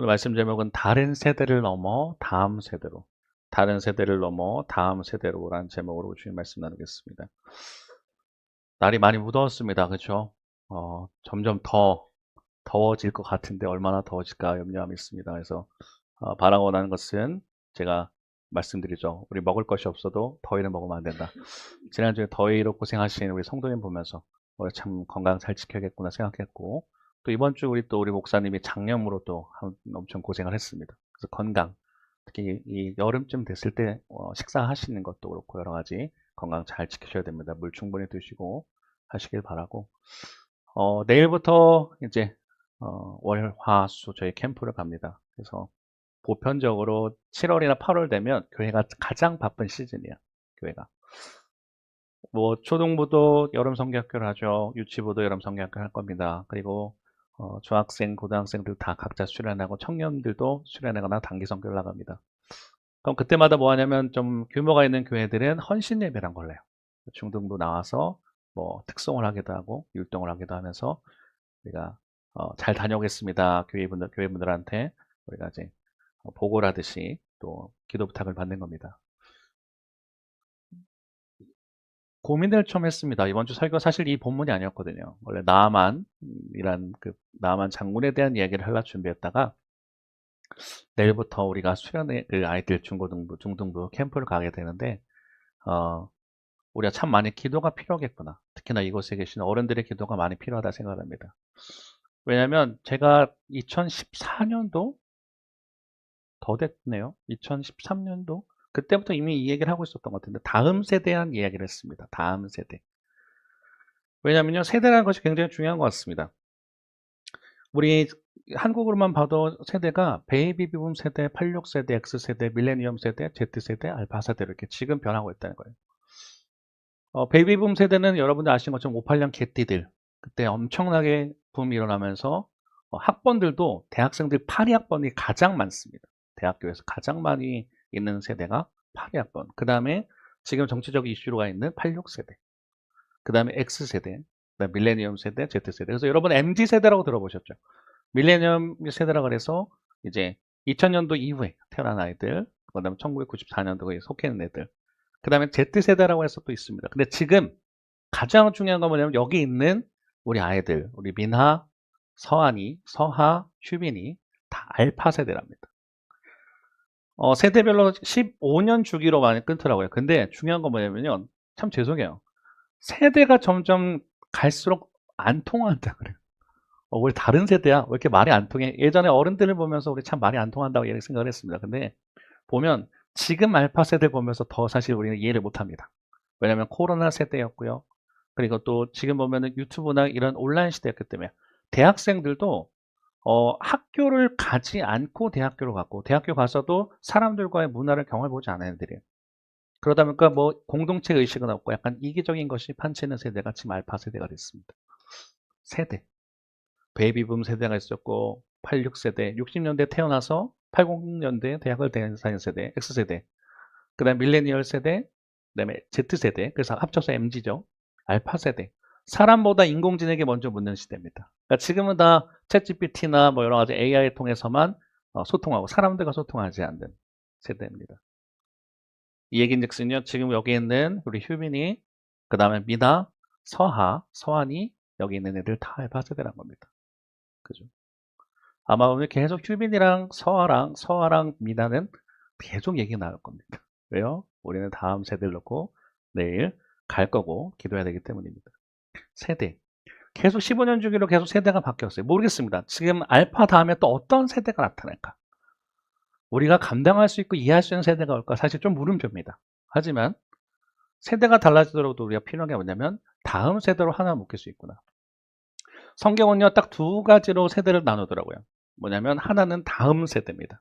오늘 말씀 제목은 다른 세대를 넘어 다음 세대로, 다른 세대를 넘어 다음 세대로라는 제목으로 주님 말씀 나누겠습니다. 날이 많이 무더웠습니다. 그렇죠? 점점 더 더워질 것 같은데 얼마나 더워질까 염려함이 있습니다. 그래서 바라고 원하는 것은 제가 말씀드리죠. 우리 먹을 것이 없어도 더위를 먹으면 안 된다. 지난주에 더위로 고생하신 우리 성도님 보면서 올해 참 건강 잘 지켜야겠구나 생각했고, 또 이번 주 우리 목사님이 장염으로 또 엄청 고생을 했습니다. 그래서 건강, 특히 이 여름쯤 됐을 때 식사하시는 것도 그렇고 여러 가지 건강 잘 지키셔야 됩니다. 물 충분히 드시고 하시길 바라고, 내일부터 이제 월, 화, 수 저희 캠프를 갑니다. 그래서 보편적으로 7월이나 8월 되면 교회가 가장 바쁜 시즌이야. 교회가. 뭐 초등부도 여름 성경학교를 하죠. 유치부도 여름 성경학교를 할 겁니다. 그리고 중학생, 고등학생들 다 각자 수련하고 청년들도 수련하거나 단기 선교를 나갑니다. 그럼 그때마다 뭐 하냐면 좀 규모가 있는 교회들은 헌신 예배란 걸 해요. 중등부 나와서 뭐 특송을 하기도 하고 율동을 하기도 하면서 우리가 잘 다녀오겠습니다. 교회분들한테 우리가 이제 보고를 하듯이 또 기도 부탁을 받는 겁니다. 고민을 좀 했습니다. 이번 주 설교 사실 이 본문이 아니었거든요. 원래 나만이란 그 나만 장군에 대한 이야기를 하려 준비했다가 내일부터 우리가 수련회 그 아이들 중등부 캠프를 가게 되는데 우리가 참 많이 기도가 필요하겠구나. 특히나 이곳에 계신 어른들의 기도가 많이 필요하다 생각합니다. 왜냐하면 제가 2014년도 더 됐네요. 2013년도 그때부터 이미 이 얘기를 하고 있었던 것 같은데 다음 세대에 대한 이야기를 했습니다. 다음 세대. 왜냐면요, 세대라는 것이 굉장히 중요한 것 같습니다. 우리 한국으로만 봐도 세대가 베이비붐 세대, 86세대, X세대, 밀레니엄 세대, Z세대, 알파 세대 이렇게 지금 변하고 있다는 거예요. 베이비붐 세대는 여러분들 아시는 것처럼 58년 개띠들, 그때 엄청나게 붐이 일어나면서 학번들도 대학생들 파리 학번이 가장 많습니다. 대학교에서 가장 많이 있는 세대가 파리 학번. 그 다음에 지금 정치적 이슈로가 있는 86세대. 그 다음에 X세대, 그다음에 밀레니엄 세대, Z세대. 그래서 여러분 MZ세대라고 들어보셨죠? 밀레니엄 세대라 그래서 이제 2000년도 이후에 태어난 아이들, 그 다음에 1994년도에 속해 있는 애들, 그 다음에 Z세대라고 해서 또 있습니다. 근데 지금 가장 중요한 건 뭐냐면 여기 있는 우리 아이들, 우리 민하, 서한이, 서하, 휴빈이 다 알파 세대랍니다. 세대별로 15년 주기로 많이 끊더라고요. 근데 중요한 건 뭐냐면요. 참 죄송해요. 세대가 점점 갈수록 안 통한다 그래요. 우리 다른 세대야. 왜 이렇게 말이 안 통해? 예전에 어른들을 보면서 우리 참 말이 안 통한다고 생각을 했습니다. 근데 보면 지금 알파 세대 보면서 더 사실 우리는 이해를 못 합니다. 왜냐하면 코로나 세대였고요. 그리고 또 지금 보면은 유튜브나 이런 온라인 시대였기 때문에 대학생들도 학교를 가지 않고 대학교로 갔고 대학교 가서도 사람들과의 문화를 경험해보지 않은 애들이에요. 그러다 보니까 뭐 공동체 의식은 없고 약간 이기적인 것이 판치는 세대가 지금 알파 세대가 됐습니다. 세대. 베이비붐 세대가 있었고 86세대, 60년대 태어나서 80년대 대학을 다닌 세대, X세대. 그 다음에 밀레니얼 세대, 그 다음에 Z세대, 그래서 합쳐서 MZ죠. 알파 세대. 사람보다 인공지능에게 먼저 묻는 시대입니다. 그러니까 지금은 다 챗GPT나 뭐 여러 가지 AI 통해서만 소통하고 사람들과 소통하지 않는 세대입니다. 이 얘기인즉슨요, 지금 여기 있는 우리 휴민이, 그 다음에 미나, 서하, 서한이 여기 있는 애들 다 알파 세대란 겁니다. 그죠? 아마 오늘 계속 휴민이랑 서하랑 미나는 계속 얘기 나올 겁니다. 왜요? 우리는 다음 세대를 놓고 내일 갈 거고 기도해야 되기 때문입니다. 세대. 계속 15년 주기로 계속 세대가 바뀌었어요. 모르겠습니다. 지금 알파 다음에 또 어떤 세대가 나타날까? 우리가 감당할 수 있고 이해할 수 있는 세대가 올까? 사실 좀 물음표입니다. 하지만 세대가 달라지더라도 우리가 필요한 게 뭐냐면 다음 세대로 하나 묶일 수 있구나. 성경은요, 딱 두 가지로 세대를 나누더라고요. 뭐냐면 하나는 다음 세대입니다.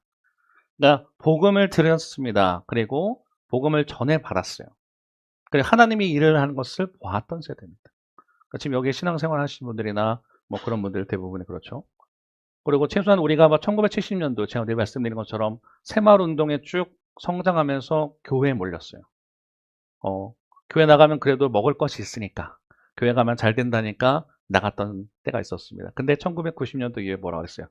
그러니까 복음을 들었습니다. 그리고 복음을 전해받았어요. 그리고 하나님이 일을 하는 것을 보았던 세대입니다. 그러니까 지금 여기 신앙생활 하시는 분들이나 뭐 그런 분들 대부분이 그렇죠. 그리고 최소한 우리가 1970년도 제가 늘 말씀드린 것처럼 새마을운동에 쭉 성장하면서 교회에 몰렸어요. 교회 나가면 그래도 먹을 것이 있으니까 교회 가면 잘 된다니까 나갔던 때가 있었습니다. 근데 1990년도 이후에 뭐라고 했어요?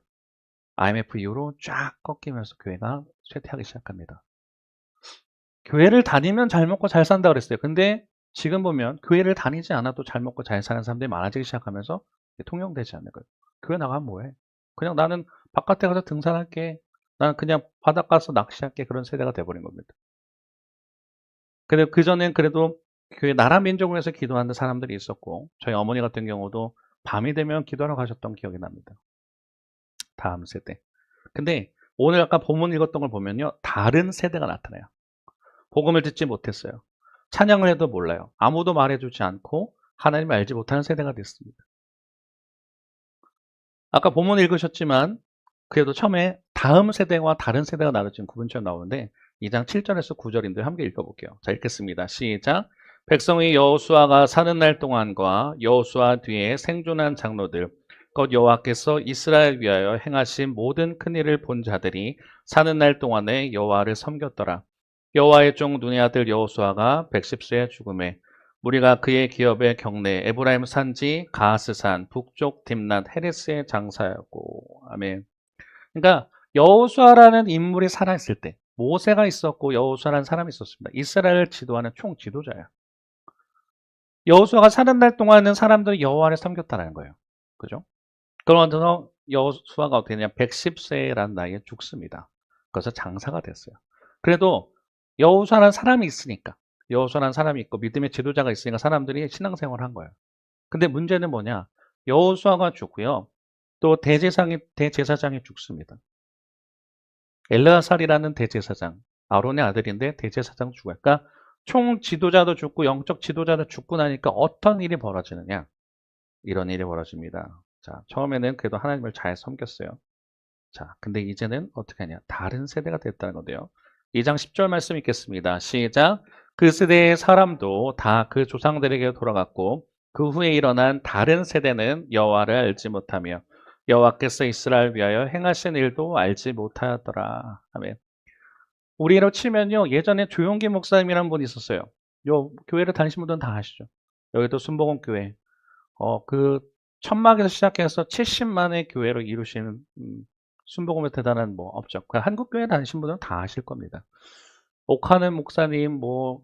IMF 이후로 쫙 꺾이면서 교회가 쇠퇴하기 시작합니다. 교회를 다니면 잘 먹고 잘 산다 그랬어요. 근데 지금 보면 교회를 다니지 않아도 잘 먹고 잘 사는 사람들이 많아지기 시작하면서 통용되지 않는 거예요. 교회 나가면 뭐해? 그냥 나는 바깥에 가서 등산할게. 나는 그냥 바닷가 가서 낚시할게. 그런 세대가 돼버린 겁니다. 근데 그전엔 그래도 교회 나라 민족을 위해서 기도하는 사람들이 있었고, 저희 어머니 같은 경우도 밤이 되면 기도하러 가셨던 기억이 납니다. 다음 세대. 근데 오늘 아까 본문 읽었던 걸 보면요, 다른 세대가 나타나요. 복음을 듣지 못했어요. 찬양을 해도 몰라요. 아무도 말해주지 않고 하나님을 알지 못하는 세대가 됐습니다. 아까 본문 읽으셨지만 그래도 처음에 다음 세대와 다른 세대가 나눠진 구분처럼 나오는데 2장 7절에서 9절인데 함께 읽어볼게요. 자, 읽겠습니다. 시작. 백성이 여호수아가 사는 날 동안과 여호수아 뒤에 생존한 장로들 곧 여호와께서 이스라엘 위하여 행하신 모든 큰 일을 본 자들이 사는 날 동안에 여호와를 섬겼더라. 여호와의 종 눈의 아들 여호수아가 110세에 죽음에 무리가 그의 기업의 경내 에브라임 산지 가스산 북쪽 딥낫 헤레스의 장사였고. 아멘. 그러니까 여호수아라는 인물이 살아있을 때 모세가 있었고 여호수아라는 사람이 있었습니다. 이스라엘을 지도하는 총 지도자예요. 여호수아가 사는 날 동안은 사람들이 여호와를 섬겼다는 거예요. 그죠? 그러면서 여호수아가 어떻게 되냐? 110세라는 나이에 죽습니다. 그래서 장사가 됐어요. 그래도 여호수아라는 사람이 있으니까, 여호수아라는 사람이 있고 믿음의 지도자가 있으니까 사람들이 신앙생활을 한 거예요. 근데 문제는 뭐냐? 여호수아가 죽고요. 또 대제사장이 죽습니다. 엘르아살이라는 대제사장, 아론의 아들인데 대제사장 죽어요. 그러니까 총 지도자도 죽고 영적 지도자도 죽고 나니까 어떤 일이 벌어지느냐? 이런 일이 벌어집니다. 자, 처음에는 그래도 하나님을 잘 섬겼어요. 자, 근데 이제는 어떻게 하냐? 다른 세대가 됐다는 건데요. 2장 10절 말씀 읽겠습니다. 시작. 그 세대의 사람도 다 그 조상들에게 돌아갔고 그 후에 일어난 다른 세대는 여호와를 알지 못하며 여호와께서 이스라엘 위하여 행하신 일도 알지 못하였더라. 아멘. 우리로 치면요, 예전에 조용기 목사님이라는 분이 있었어요. 요 교회를 다니신 분들은 다 아시죠? 여기도 순복음 교회. 그 천막에서 시작해서 70만의 교회를 이루시는 순복음의 대단한 뭐 업적. 한국 교회 다니신 분들은 다 아실 겁니다. 옥하는 목사님, 뭐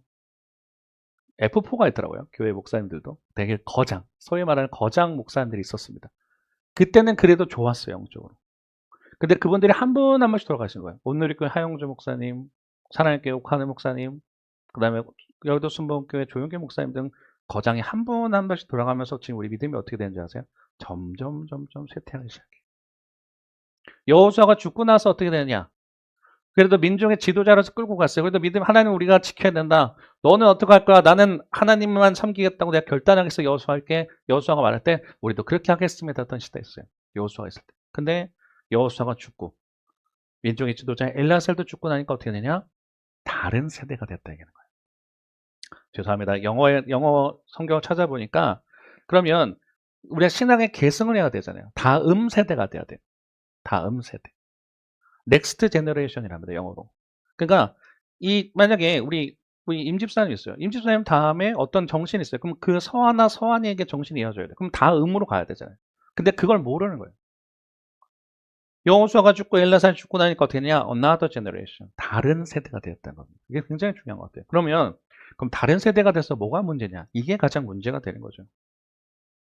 F4가 있더라고요. 교회 목사님들도 되게 거장, 소위 말하는 거장 목사님들이 있었습니다. 그때는 그래도 좋았어요, 영적으로. 근데 그분들이 한 분 한 분씩 돌아가신 거예요. 온누리교회 하영주 목사님, 사랑의교회 옥하는 목사님, 그 다음에 여의도 순복음교회 조용기 목사님 등 거장이 한 분 한 분씩 돌아가면서 지금 우리 믿음이 어떻게 되는지 아세요? 점점 쇠퇴하기 시작해요. 여호수아가 죽고 나서 어떻게 되느냐? 그래도 민족의 지도자로서 끌고 갔어요. 그래도 믿음 하나님 우리가 지켜야 된다. 너는 어떻게 할 거야? 나는 하나님만 섬기겠다고 내가 결단하겠어. 여호수아 할게. 여호수아가 말할 때 우리도 그렇게 하겠습니다. 했던 시대 있어요. 여호수아가 있을 때. 근데 여호수아가 죽고 민족의 지도자 엘르아살도 죽고 나니까 어떻게 되냐? 다른 세대가 됐다 얘기하는 거예요. 죄송합니다. 영어 성경을 찾아보니까 그러면 우리가 신앙의 계승을 해야 되잖아요. 다음 세대가 돼야 돼요. 다음 세대. 넥스트 제너레이션이랍니다. 영어로. 그러니까 만약에 우리 임집사님 있어요. 임집사님 다음에 어떤 정신이 있어요. 그럼 그 서한에게 정신이 이어져야 돼요. 그럼 다음으로 가야 되잖아요. 근데 그걸 모르는 거예요. 여호수아가 죽고 엘르아살이 죽고 나니까 어떻게 되냐? Another generation. 다른 세대가 되었다는 겁니다. 이게 굉장히 중요한 것 같아요. 그럼 다른 세대가 돼서 뭐가 문제냐? 이게 가장 문제가 되는 거죠.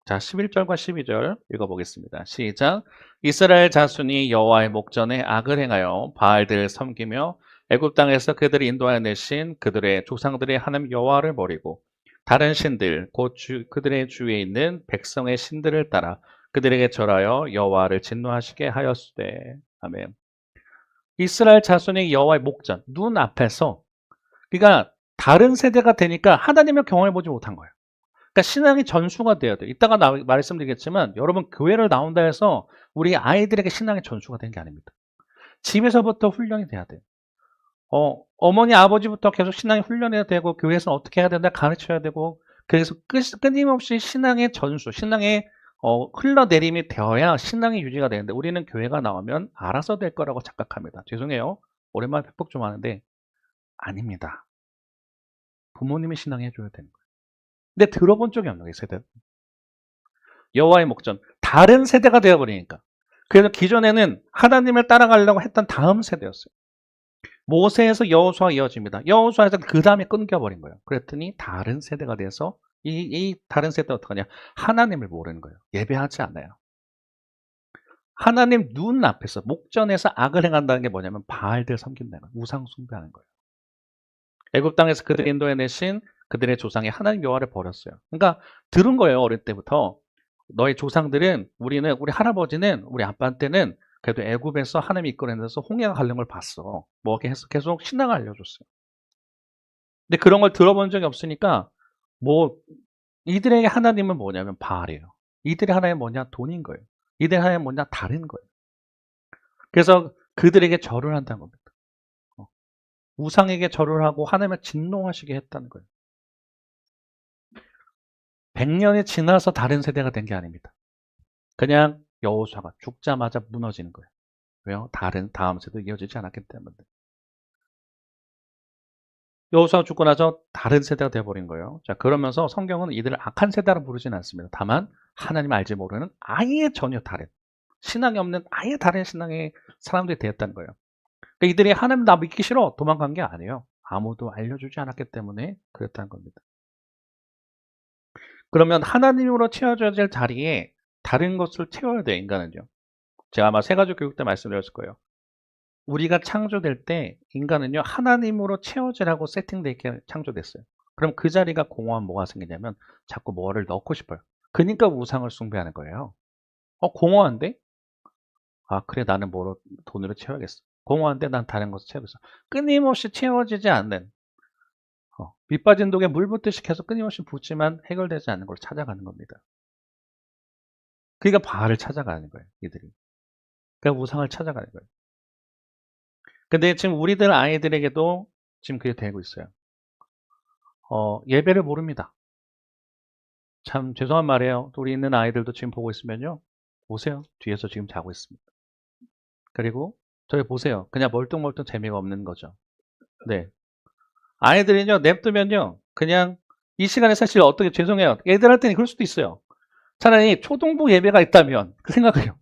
자, 11절과 12절 읽어보겠습니다. 시작. 이스라엘 자손이 여호와의 목전에 악을 행하여 바알들을 섬기며 애굽 땅에서 그들이 인도하여 내신 그들의 조상들의 하나님 여호와를 버리고 다른 신들 곧 그들의 주위에 있는 백성의 신들을 따라 그들에게 절하여 여호와를 진노하시게 하였으되. 아멘. 이스라엘 자손이 여호와의 목전, 눈 앞에서, 그러니까 다른 세대가 되니까 하나님을 경험해 보지 못한 거예요. 그러니까 신앙이 전수가 돼야 돼요. 이따가 말씀드리겠지만 여러분 교회를 나온다 해서 우리 아이들에게 신앙이 전수가 되는 게 아닙니다. 집에서부터 훈련이 돼야 돼요. 어머니 아버지부터 계속 신앙이 훈련해야 되고 교회에서 어떻게 해야 된다 가르쳐야 되고, 그래서 끊임없이 신앙의 전수, 신앙의 흘러내림이 되어야 신앙이 유지가 되는데 우리는 교회가 나오면 알아서 될 거라고 착각합니다. 죄송해요. 오랜만에 팩폭 좀 하는데 아닙니다. 부모님이 신앙해 줘야 되는 거예요. 근데 들어본 적이 없는 거예요, 세대. 여호와의 목전. 다른 세대가 되어버리니까. 그래서 기존에는 하나님을 따라가려고 했던 다음 세대였어요. 모세에서 여호수아 이어집니다. 여호수아에서 그 다음에 끊겨버린 거예요. 그랬더니 다른 세대가 돼서 이 다른 세대가 어떡하냐? 하나님을 모르는 거예요. 예배하지 않아요. 하나님 눈 앞에서 목전에서 악을 행한다는 게 뭐냐면 바알들 섬긴다는 거예요. 우상 숭배하는 거예요. 애굽 땅에서 그들을 인도해내신 그들의 조상이 하나님 여호와를 버렸어요. 그러니까 들은 거예요. 어릴 때부터. 너의 조상들은 우리 할아버지는 우리 아빠한테는 그래도 애굽에서 하나님이 이끌어내서 홍해가 가는 걸 봤어. 뭐 이렇게 해서 계속 신앙을 알려줬어요. 근데 그런 걸 들어본 적이 없으니까 뭐 이들에게 하나님은 뭐냐면 바알이에요. 이들의 하나님은 뭐냐? 돈인 거예요. 이들의 하나님은 뭐냐? 다른 거예요. 그래서 그들에게 절을 한다는 겁니다. 우상에게 절을 하고 하나님을 진노하시게 했다는 거예요. 100년이 지나서 다른 세대가 된 게 아닙니다. 그냥 여호수아가 죽자마자 무너지는 거예요. 왜요? 다음 세대 이어지지 않았기 때문에. 여호수아가 죽고 나서 다른 세대가 되어버린 거예요. 자, 그러면서 성경은 이들을 악한 세대로 부르지는 않습니다. 다만 하나님 알지 모르는 아예 전혀 다른 신앙이 없는 아예 다른 신앙의 사람들이 되었다는 거예요. 그러니까 이들이 하나님 나 믿기 싫어 도망간 게 아니에요. 아무도 알려주지 않았기 때문에 그랬다는 겁니다. 그러면 하나님으로 채워져야 될 자리에 다른 것을 채워야 돼요. 인간은요. 제가 아마 세가족 교육 때 말씀드렸을 거예요. 우리가 창조될 때 인간은요 하나님으로 채워지라고 세팅되어 있게 창조됐어요. 그럼 그 자리가 공허한 뭐가 생기냐면 자꾸 뭐를 넣고 싶어요. 그러니까 우상을 숭배하는 거예요. 공허한데? 아 그래 나는 뭐로 돈으로 채워야겠어. 공허한데 난 다른 것을 채우겠어. 끊임없이 채워지지 않는 밑 빠진 독에 물 붓듯이 계속 끊임없이 붓지만 해결되지 않는 걸 찾아가는 겁니다. 그러니까 바알을 찾아가는 거예요. 이들이. 그러니까 우상을 찾아가는 거예요. 근데 지금 우리들 아이들에게도 지금 그게 되고 있어요. 예배를 모릅니다. 참 죄송한 말이에요. 우리 있는 아이들도 지금 보고 있으면요. 보세요. 뒤에서 지금 자고 있습니다. 그리고 저희 보세요. 그냥 멀뚱멀뚱 재미가 없는 거죠. 네. 아이들은요, 냅두면요. 그냥 이 시간에 사실 어떻게 죄송해요. 애들한테는 그럴 수도 있어요. 차라리 초등부 예배가 있다면 그 생각해요.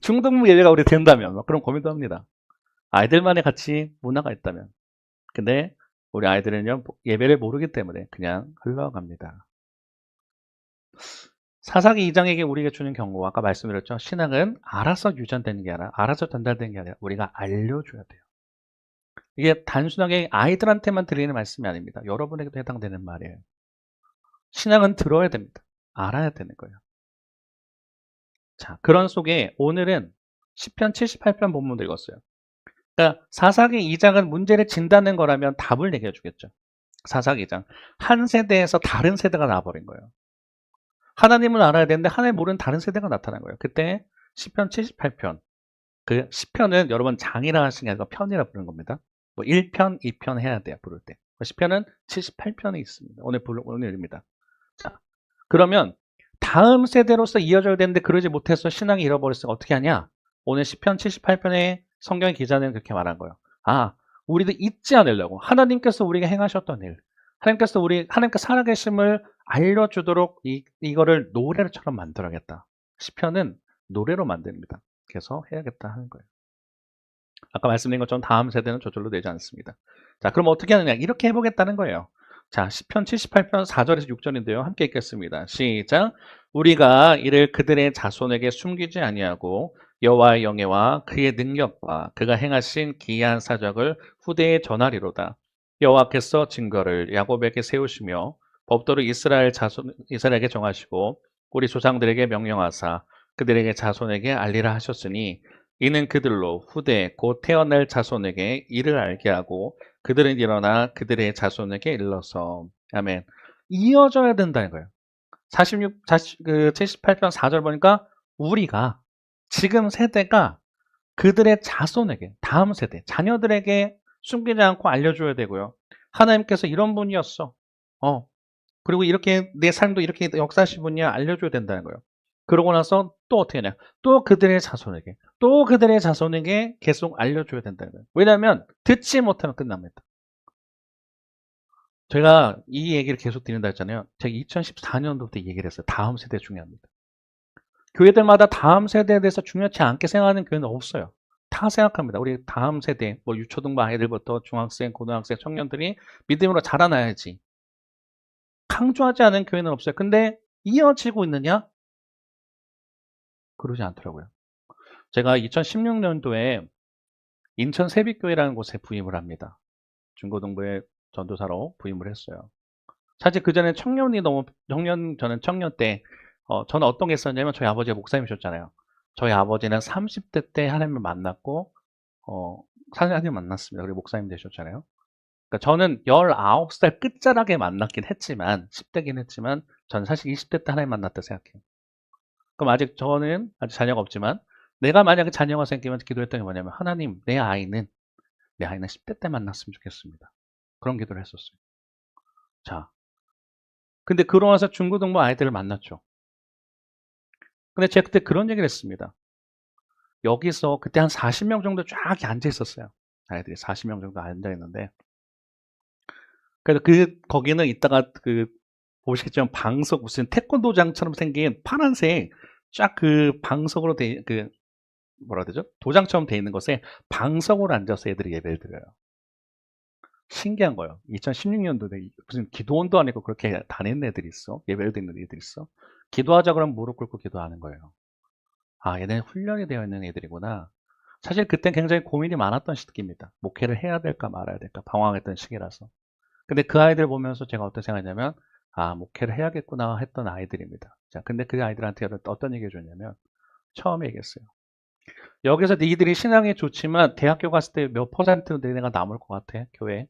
중등부 예배가 우리 된다면 그런 고민도 합니다. 아이들만의 같이 문화가 있다면. 근데 우리 아이들은요, 예배를 모르기 때문에 그냥 흘러갑니다. 사사기 2장에게 우리에게 주는 경고, 아까 말씀드렸죠. 신앙은 알아서 유전되는 게 아니라, 알아서 전달되는 게 아니라 우리가 알려줘야 돼요. 이게 단순하게 아이들한테만 드리는 말씀이 아닙니다. 여러분에게도 해당되는 말이에요. 신앙은 들어야 됩니다. 알아야 되는 거예요. 자, 그런 속에 오늘은 시편 78편 본문을 읽었어요. 그러니까 사사기 2장은 문제를 진다는 거라면 답을 얘기해 주겠죠. 사사기 2장. 한 세대에서 다른 세대가 나와버린 거예요. 하나님을 알아야 되는데 하나님 모르는 다른 세대가 나타난 거예요. 그때 시편 78편. 그 시편은 여러분 장이라 하시는 게 아니라 편이라 부르는 겁니다. 뭐 1편, 2편 해야 돼요. 부를 때. 시편은 78편이 있습니다. 오늘입니다. 자, 그러면 다음 세대로서 이어져야 되는데 그러지 못해서 신앙이 잃어버렸으면 어떻게 하냐? 오늘 시편 78편의 성경 기자는 그렇게 말한 거예요. 아, 우리도 잊지 않으려고 하나님께서 우리에게 행하셨던 일, 하나님께서 살아계심을 알려주도록 이거를 노래처럼 만들어야겠다. 시편은 노래로 만듭니다. 그래서 해야겠다 하는 거예요. 아까 말씀드린 것처럼 다음 세대는 저절로 되지 않습니다. 자, 그럼 어떻게 하느냐? 이렇게 해보겠다는 거예요. 자, 시편 78편 4절에서 6절인데요. 함께 읽겠습니다. 시작. 우리가 이를 그들의 자손에게 숨기지 아니하고 여호와의 영예와 그의 능력과 그가 행하신 기이한 사적을 후대에 전하리로다. 여호와께서 증거를 야곱에게 세우시며 법도를 이스라엘에게 정하시고 우리 조상들에게 명령하사 그들에게 자손에게 알리라 하셨으니 이는 그들로 후대 곧 태어날 자손에게 이를 알게 하고 그들은 일어나 그들의 자손에게 일러서 아멘. 이어져야 된다는 거예요. 78편 4절 보니까 우리가 지금 세대가 그들의 자손에게 다음 세대 자녀들에게 숨기지 않고 알려줘야 되고요. 하나님께서 이런 분이었어. 그리고 이렇게 내 삶도 이렇게 역사하신 분이야 알려줘야 된다는 거예요. 그러고 나서 또 어떻게 하냐? 또 그들의 자손에게 계속 알려줘야 된다는 거예요. 왜냐하면 듣지 못하면 끝납니다. 제가 이 얘기를 계속 드린다 했잖아요. 제가 2014년도부터 얘기를 했어요. 다음 세대 중요합니다. 교회들마다 다음 세대에 대해서 중요치 않게 생각하는 교회는 없어요. 다 생각합니다. 우리 다음 세대, 뭐 유초등부 아이들부터 중학생, 고등학생, 청년들이 믿음으로 자라나야지. 강조하지 않은 교회는 없어요. 근데 이어지고 있느냐? 그러지 않더라고요. 제가 2016년도에 인천 세빛교회라는 곳에 부임을 합니다. 중고등부의 전도사로 부임을 했어요. 사실 그 전에 저는 청년 때, 저는 어떤 게 있었냐면 저희 아버지가 목사님이셨잖아요. 저희 아버지는 30대 때 하나님을 만났고, 하나님을 만났습니다. 그리고 목사님 되셨잖아요. 그러니까 저는 19살 끝자락에 만났긴 했지만, 10대긴 했지만, 저는 사실 20대 때 하나님 만났다 생각해요. 그럼 저는 아직 자녀가 없지만, 내가 만약에 자녀가 생기면 기도했던 게 뭐냐면, 하나님, 내 아이는 10대 때 만났으면 좋겠습니다. 그런 기도를 했었어요. 자, 근데 그러고 나서 중고등부 아이들을 만났죠. 근데 제가 그때 그런 얘기를 했습니다. 여기서 그때 한 40명 정도 쫙 앉아 있었어요. 아이들이 40명 정도 앉아 있는데. 그래서 거기는 이따가 보시겠지만 무슨 태권도장처럼 생긴 파란색 쫙 방석으로 뭐라 해야 되죠? 도장처럼 돼 있는 곳에 방석으로 앉아서 애들이 예배를 드려요. 신기한 거예요. 2016년도에 무슨 기도원도 아니고 그렇게 다니는 애들이 있어. 예배를 드리는 애들이 있어. 기도하자 그러면 무릎 꿇고 기도하는 거예요. 아, 얘네는 훈련이 되어 있는 애들이구나. 사실 그땐 굉장히 고민이 많았던 시기입니다. 목회를 해야 될까 말아야 될까 방황했던 시기라서. 근데 그 아이들 보면서 제가 어떤 생각이냐면, 아, 목회를 해야겠구나 했던 아이들입니다. 자, 근데 그 아이들한테 어떤 얘기 해줬냐면, 처음에 얘기했어요. 여기서 니들이 신앙이 좋지만 대학교 갔을 때 몇 퍼센트 너네가 남을 것 같아, 교회에?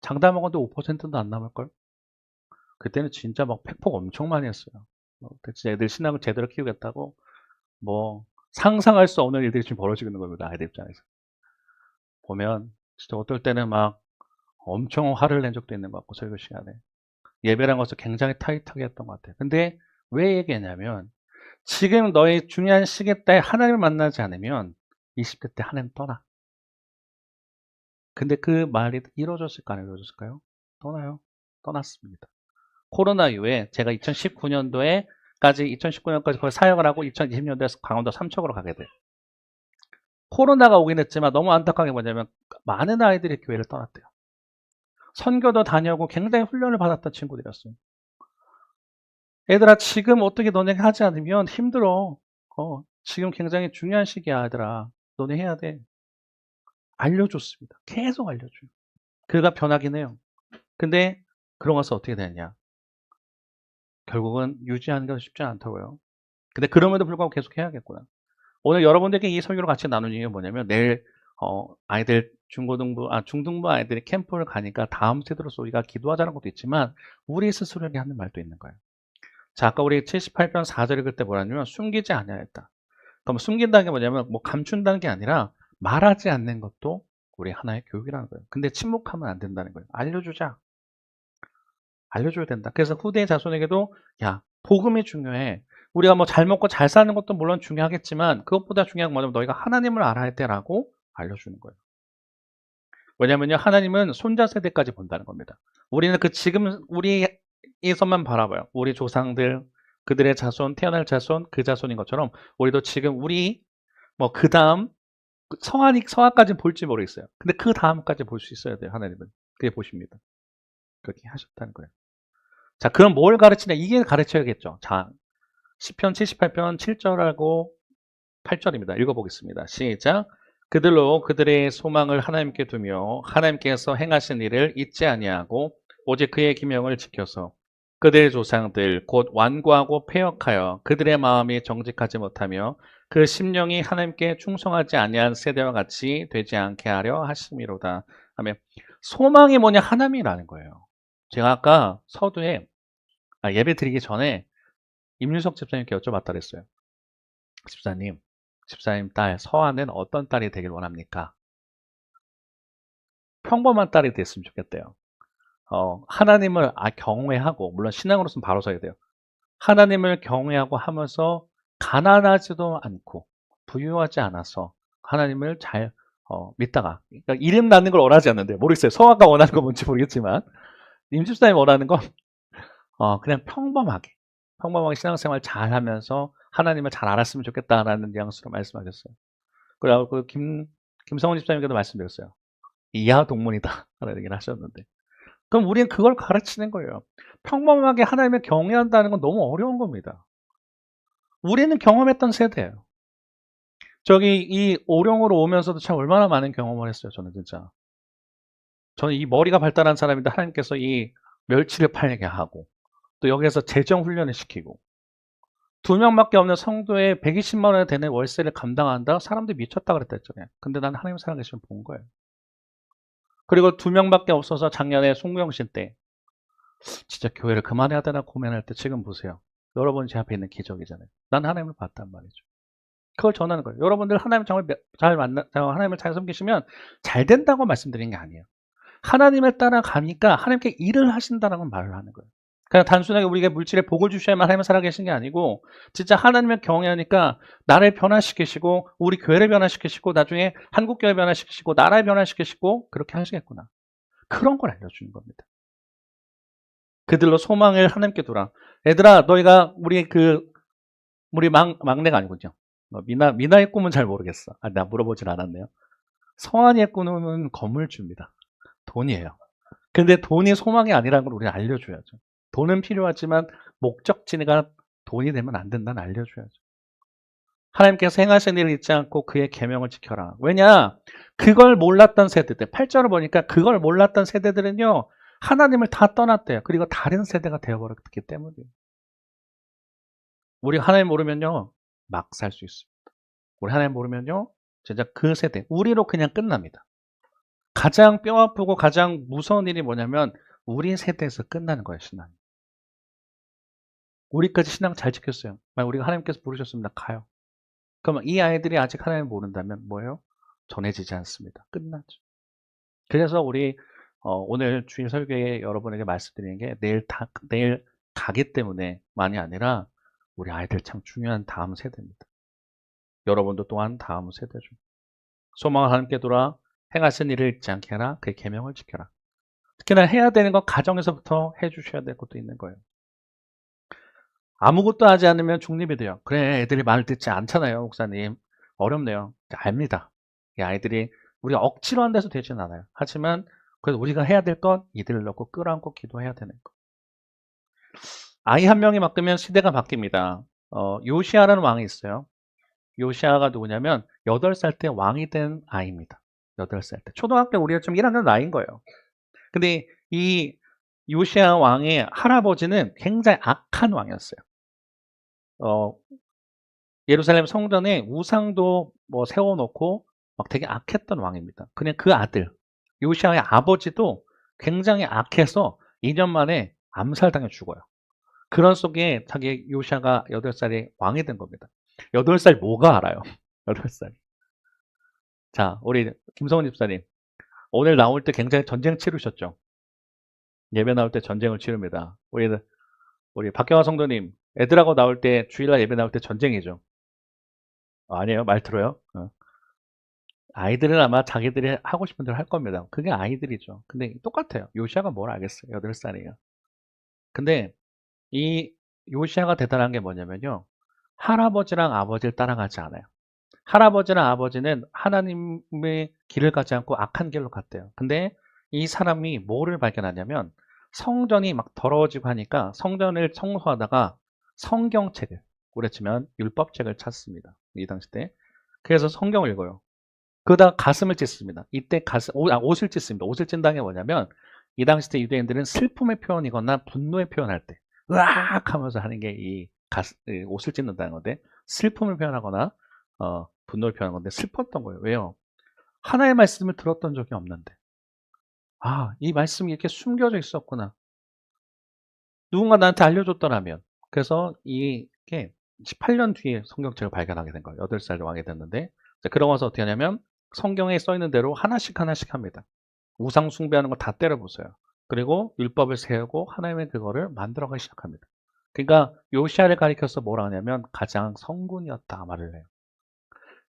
장담 먹어도 5%도 안 남을걸? 그때는 진짜 막 팩폭 엄청 많이 했어요. 진짜 애들 신앙을 제대로 키우겠다고 뭐 상상할 수 없는 일들이 지금 벌어지고 있는 겁니다. 아이들 입장에서. 보면 진짜 어떨 때는 막 엄청 화를 낸 적도 있는 것 같고 설교 시간에. 예배란 것을 굉장히 타이트하게 했던 것 같아요. 근데 왜 얘기했냐면 지금 너의 중요한 시기 때 하나님을 만나지 않으면 20대 때 하나님 떠나. 근데 그 말이 이루어졌을까 안 이루어졌을까요? 떠나요. 떠났습니다. 코로나 이후에 제가 2019년까지 거의 사역을 하고 2020년도에서 강원도 삼척으로 가게 돼요. 코로나가 오긴 했지만 너무 안타까운 게 뭐냐면 많은 아이들이 교회를 떠났대요. 선교도 다녀오고 굉장히 훈련을 받았던 친구들이었어요. 얘들아, 지금 어떻게 너네 하지 않으면 힘들어. 지금 굉장히 중요한 시기야, 얘들아. 너네 해야 돼. 알려줬습니다. 계속 알려줘요. 그가 변하긴 해요. 근데 그러고 나서 어떻게 되느냐. 결국은 유지하는 건 쉽지 않다고요. 근데 그럼에도 불구하고 계속 해야겠구나. 오늘 여러분들께 이 설교를 같이 나눈 이유가 뭐냐면 내일 아이들 중등부 아이들이 캠프를 가니까 다음 세대로서 우리가 기도하자는 것도 있지만 우리 스스로에게 하는 말도 있는 거예요. 자, 아까 우리 78편 4절에 그때 뭐라냐면 숨기지 아니하였다. 그럼 숨긴다는 게 뭐냐면 뭐 감춘다는 게 아니라 말하지 않는 것도 우리 하나의 교육이라는 거예요. 근데 침묵하면 안 된다는 거예요. 알려주자. 알려줘야 된다. 그래서 후대 자손에게도 야, 복음이 중요해. 우리가 뭐 잘 먹고 잘 사는 것도 물론 중요하겠지만 그것보다 중요한 건 뭐냐면 너희가 하나님을 알아야 돼라고 알려주는 거예요. 왜냐면요, 하나님은 손자 세대까지 본다는 겁니다. 우리는 지금 우리에서만 바라봐요. 우리 조상들, 그들의 자손, 태어날 자손, 그 자손인 것처럼 우리도 지금 뭐 그 다음 성화까지 볼지 모르겠어요. 근데 그 다음까지 볼 수 있어야 돼요. 하나님은 그게 보십니다. 그렇게 하셨다는 거예요. 자, 그럼 뭘 가르치냐? 이게 가르쳐야겠죠. 자, 시편 78편 7절하고 8절입니다. 읽어보겠습니다. 시작. 그들로 그들의 소망을 하나님께 두며 하나님께서 행하신 일을 잊지 아니하고 오직 그의 기명을 지켜서 그들의 조상들 곧 완고하고 패역하여 그들의 마음이 정직하지 못하며 그 심령이 하나님께 충성하지 아니한 세대와 같이 되지 않게 하려 하심이로다. 하면 소망이 뭐냐? 하나님이라는 거예요. 제가 아까 서두에 예배 드리기 전에 임윤석 집사님께 여쭤봤다 그랬어요. 집사님 딸 서아는 어떤 딸이 되길 원합니까? 평범한 딸이 됐으면 좋겠대요. 하나님을 경외하고, 물론 신앙으로서는 바로 서야 돼요. 하나님을 경외하고 하면서 가난하지도 않고 부유하지 않아서 하나님을 잘 믿다가, 그러니까 이름 낳는 걸 원하지 않는데 모르겠어요. 서아가 원하는 건 뭔지 모르겠지만 임 집사님이 원하는 건 그냥 평범하게 평범하게 신앙생활 잘 하면서 하나님을 잘 알았으면 좋겠다라는 뉘앙스로 말씀하셨어요. 그리고 김성훈 집사님께도 말씀드렸어요. 이하 동문이다 라는 얘기를 하셨는데, 그럼 우리는 그걸 가르치는 거예요. 평범하게 하나님을 경외한다는 건 너무 어려운 겁니다. 우리는 경험했던 세대예요. 저기 이 오령으로 오면서도 참 얼마나 많은 경험을 했어요. 저는 진짜. 저는 이 머리가 발달한 사람인데 하나님께서 이 멸치를 팔게 하고, 또 여기에서 재정 훈련을 시키고, 2명밖에 없는 성도에 120만 원이 되는 월세를 감당한다? 사람들이 미쳤다 그랬다 했잖아요. 근데 난 하나님 살아계시면 본 거예요. 그리고 2명밖에 없어서 작년에 송구영신 때 진짜 교회를 그만해야 되나 고민할 때 지금 보세요. 여러분 제 앞에 있는 기적이잖아요. 난 하나님을 봤단 말이죠. 그걸 전하는 거예요. 여러분들 하나님 정말 하나님을 잘 섬기시면 잘 된다고 말씀드린 게 아니에요. 하나님을 따라가니까 하나님께 일을 하신다라고 말을 하는 거예요. 그냥 단순하게 우리가 물질에 복을 주셔야만 하나님을 살아계신 게 아니고, 진짜 하나님을 경외하니까 나를 변화시키시고 우리 교회를 변화시키시고 나중에 한국교회 변화시키시고 나라를 변화시키시고 그렇게 하시겠구나. 그런 걸 알려주는 겁니다. 그들로 소망을 하나님께 두라. 얘들아, 너희가 우리 막내가 아니군요. 미나의 꿈은 잘 모르겠어. 나 물어보질 않았네요. 성환이의 꿈은 건물주입니다. 돈이에요. 근데 돈이 소망이 아니라는 걸 우리가 알려줘야죠. 돈은 필요하지만 목적지가 돈이 되면 안 된다는 알려줘야죠. 하나님께서 행하신 일을 잊지 않고 그의 계명을 지켜라. 왜냐? 그걸 몰랐던 세대들, 8절을 보니까 그걸 몰랐던 세대들은요, 하나님을 다 떠났대요. 그리고 다른 세대가 되어버렸기 때문이에요. 우리 하나님 모르면요, 막 살 수 있습니다. 우리 하나님 모르면요, 진짜 그 세대, 우리로 그냥 끝납니다. 가장 뼈 아프고 가장 무서운 일이 뭐냐면 우리 세대에서 끝나는 거예요, 신앙. 우리까지 신앙 잘 지켰어요. 만약 우리가 하나님께서 부르셨습니다. 가요. 그러면 이 아이들이 아직 하나님을 모른다면 뭐예요? 전해지지 않습니다. 끝나죠. 그래서 우리 오늘 주일 설교에 여러분에게 말씀드리는 게 내일 가기 때문에만이 아니라 우리 아이들 참 중요한 다음 세대입니다. 여러분도 또한 다음 세대죠. 소망을 하나님께 돌아 행하신 일을 잊지 않게 하라. 그의 계명을 지켜라. 특히나 해야 되는 건 가정에서부터 해주셔야 될 것도 있는 거예요. 아무것도 하지 않으면 중립이 돼요. 그래, 애들이 말을 듣지 않잖아요, 목사님. 어렵네요. 압니다. 이 아이들이 우리가 억지로 한다해서 되지는 않아요. 하지만 그래도 우리가 해야 될 건 이들을 넣고 끌어안고 기도해야 되는 거. 아이 한 명이 바뀌면 시대가 바뀝니다. 요시아라는 왕이 있어요. 요시아가 누구냐면 8살 때 왕이 된 아이입니다. 8살 때. 초등학교 우리가 좀 1학년 나이인 거예요. 근데 이 요시아 왕의 할아버지는 굉장히 악한 왕이었어요. 예루살렘 성전에 우상도 뭐 세워놓고 막 되게 악했던 왕입니다. 그냥 그 아들, 요시아의 아버지도 굉장히 악해서 2년 만에 암살당해 죽어요. 그런 속에 자기 요시아가 8살에 왕이 된 겁니다. 8살 뭐가 알아요? 8살. 자, 우리 김성훈 집사님. 오늘 나올 때 굉장히 전쟁 치르셨죠? 예배 나올 때 전쟁을 치릅니다. 우리 박경화 성도님, 애들하고 나올 때, 주일날 예배 나올 때 전쟁이죠. 아니에요? 말 들어요? 아이들은 아마 자기들이 하고 싶은 대로 할 겁니다. 그게 아이들이죠. 근데 똑같아요. 요시아가 뭘 알겠어요? 8살이에요. 근데 이 요시아가 대단한 게 뭐냐면요. 할아버지랑 아버지를 따라가지 않아요. 할아버지랑 아버지는 하나님의 길을 가지 않고 악한 길로 갔대요. 근데 이 사람이 뭐를 발견하냐면 성전이 막 더러워지고 하니까 성전을 청소하다가 성경책을, 우리 치면 율법책을 찾습니다. 이 당시 때. 그래서 성경을 읽어요. 그러다가 가슴을 찢습니다. 이때 옷을 찢습니다. 옷을 찐다는 게 뭐냐면 이 당시 때 유대인들은 슬픔의 표현이거나 분노의 표현할 때 으악 하면서 하는 게 이 옷을 찢는다는 건데, 슬픔을 표현하거나 분노를 표현한 건데 슬펐던 거예요. 왜요? 하나의 말씀을 들었던 적이 없는데, 이 말씀이 이렇게 숨겨져 있었구나. 누군가 나한테 알려줬더라면. 그래서 이게 18년 뒤에 성경책을 발견하게 된 거예요. 8살 왕이 됐는데, 그러면서 어떻게 하냐면 성경에 써 있는 대로 하나씩 합니다. 우상 숭배하는 거 다 때려보세요. 그리고 율법을 세우고 하나님의 그거를 만들어가기 시작합니다. 그러니까 요시아를 가리켜서 뭐라 하냐면 가장 성군이었다 말을 해요.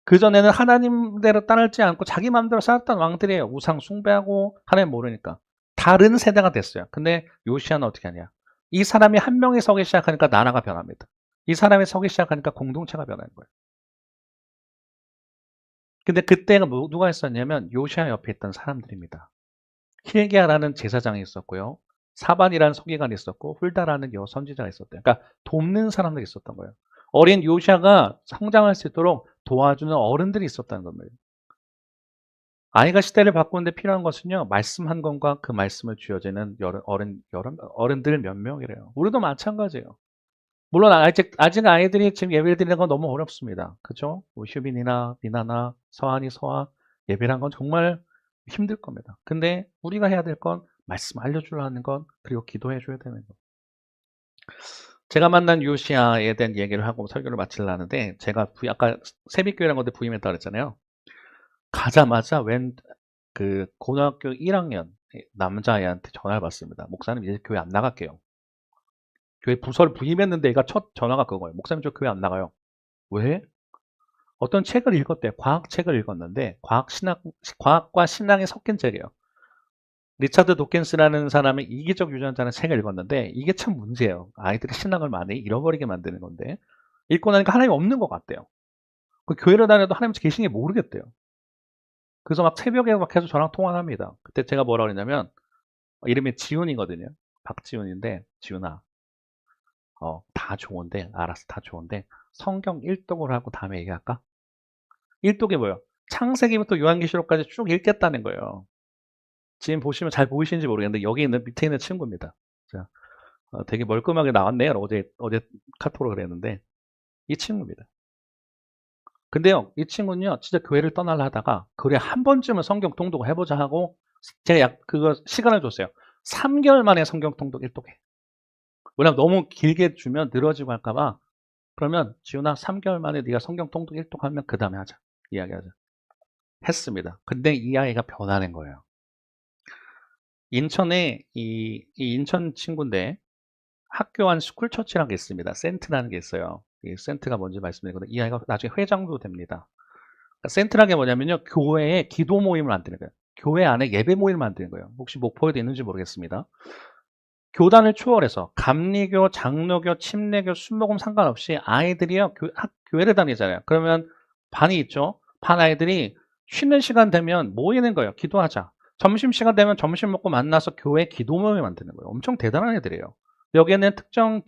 그전에는 하나님대로 따르지 않고 자기 마음대로 살았던 왕들이에요. 우상 숭배하고 하나님 모르니까. 다른 세대가 됐어요. 근데 요시아는 어떻게 하냐? 이 사람이 한 명이 서기 시작하니까 나라가 변합니다. 이 사람이 서기 시작하니까 공동체가 변하는 거예요. 근데 그때가 누가 있었냐면 요시아 옆에 있던 사람들입니다. hil기야라는 제사장이 있었고요. 사반이라는 서기관이 있었고 훌다라는 여선지자가 있었대요. 그러니까 돕는 사람들이 있었던 거예요. 어린 요시아가 성장할 수 있도록 도와주는 어른들이 있었다는 겁니다. 아이가 시대를 바꾸는데 필요한 것은요, 말씀 한 권과 그 말씀을 쥐어지는 어른들 몇 명이래요. 우리도 마찬가지예요. 물론 아직 아이들이 지금 예배를 드리는 건 너무 어렵습니다. 그죠? 뭐 휴빈이나 미나나 서한이 서아 예배란 건 정말 힘들 겁니다. 근데 우리가 해야 될 건 말씀 알려주려는 건 그리고 기도해 줘야 되는 거. 제가 만난 요시아에 대한 얘기를 하고 설교를 마치려는데 제가 아까 세빛교회라는 건데 부임했다고 그랬잖아요. 가자마자 그 고등학교 1학년 남자애한테 전화를 받습니다. 목사님 이제 교회 안 나갈게요. 교회 부서를 부임했는데 얘가 첫 전화가 그거예요. 목사님 저 교회 안 나가요. 왜? 어떤 책을 읽었대요. 과학책을 읽었는데 과학과 신앙이 섞인 책이에요. 리차드 도킨스라는 사람의 이기적 유전자는 책을 읽었는데 이게 참 문제예요. 아이들이 신앙을 많이 잃어버리게 만드는 건데 읽고 나니까 하나님이 없는 것 같대요. 그 교회를 다녀도 하나님 계신 게 모르겠대요. 그래서 막 새벽에 막 계속 저랑 통화를 합니다. 그때 제가 뭐라고 그랬냐면 이름이 지훈이거든요. 박지훈인데 지훈아 다 좋은데 알았어 다 좋은데 성경 1독을 하고 다음에 얘기할까? 1독이 뭐예요? 창세기부터 요한계시록까지 쭉 읽겠다는 거예요. 지금 보시면 잘 보이시는지 모르겠는데 여기 있는 밑에 있는 친구입니다. 자, 되게 멀끔하게 나왔네요. 어제 카톡으로 그랬는데 이 친구입니다. 근데요, 이 친구는요, 진짜 교회를 떠나려 하다가 그래 한 번쯤은 성경 통독을 해보자 하고 제가 그거 시간을 줬어요. 3개월 만에 성경 통독 1독해. 왜냐면 너무 길게 주면 늘어지고 할까봐. 그러면 지훈아 3개월 만에 네가 성경 통독 1독하면 그 다음에 하자. 이야기하자. 했습니다. 근데 이 아이가 변하는 거예요. 인천에 이 인천 친구인데 학교 안 스쿨처치라는 게 있습니다. 센트라는 게 있어요. 이 센트가 뭔지 말씀드리거든요. 이 아이가 나중에 회장도 됩니다. 그러니까 센트라는 게 뭐냐면요. 교회에 기도 모임을 만드는 거예요. 교회 안에 예배 모임을 만드는 거예요. 혹시 목포에도 있는지 모르겠습니다. 교단을 초월해서 감리교, 장로교, 침례교, 순복음 상관없이 아이들이요. 교회를 다니잖아요. 그러면 반이 있죠. 반 아이들이 쉬는 시간 되면 모이는 거예요. 기도하자. 점심시간 되면 점심 먹고 만나서 교회 기도 모임을 만드는 거예요. 엄청 대단한 애들이에요. 여기에는 특정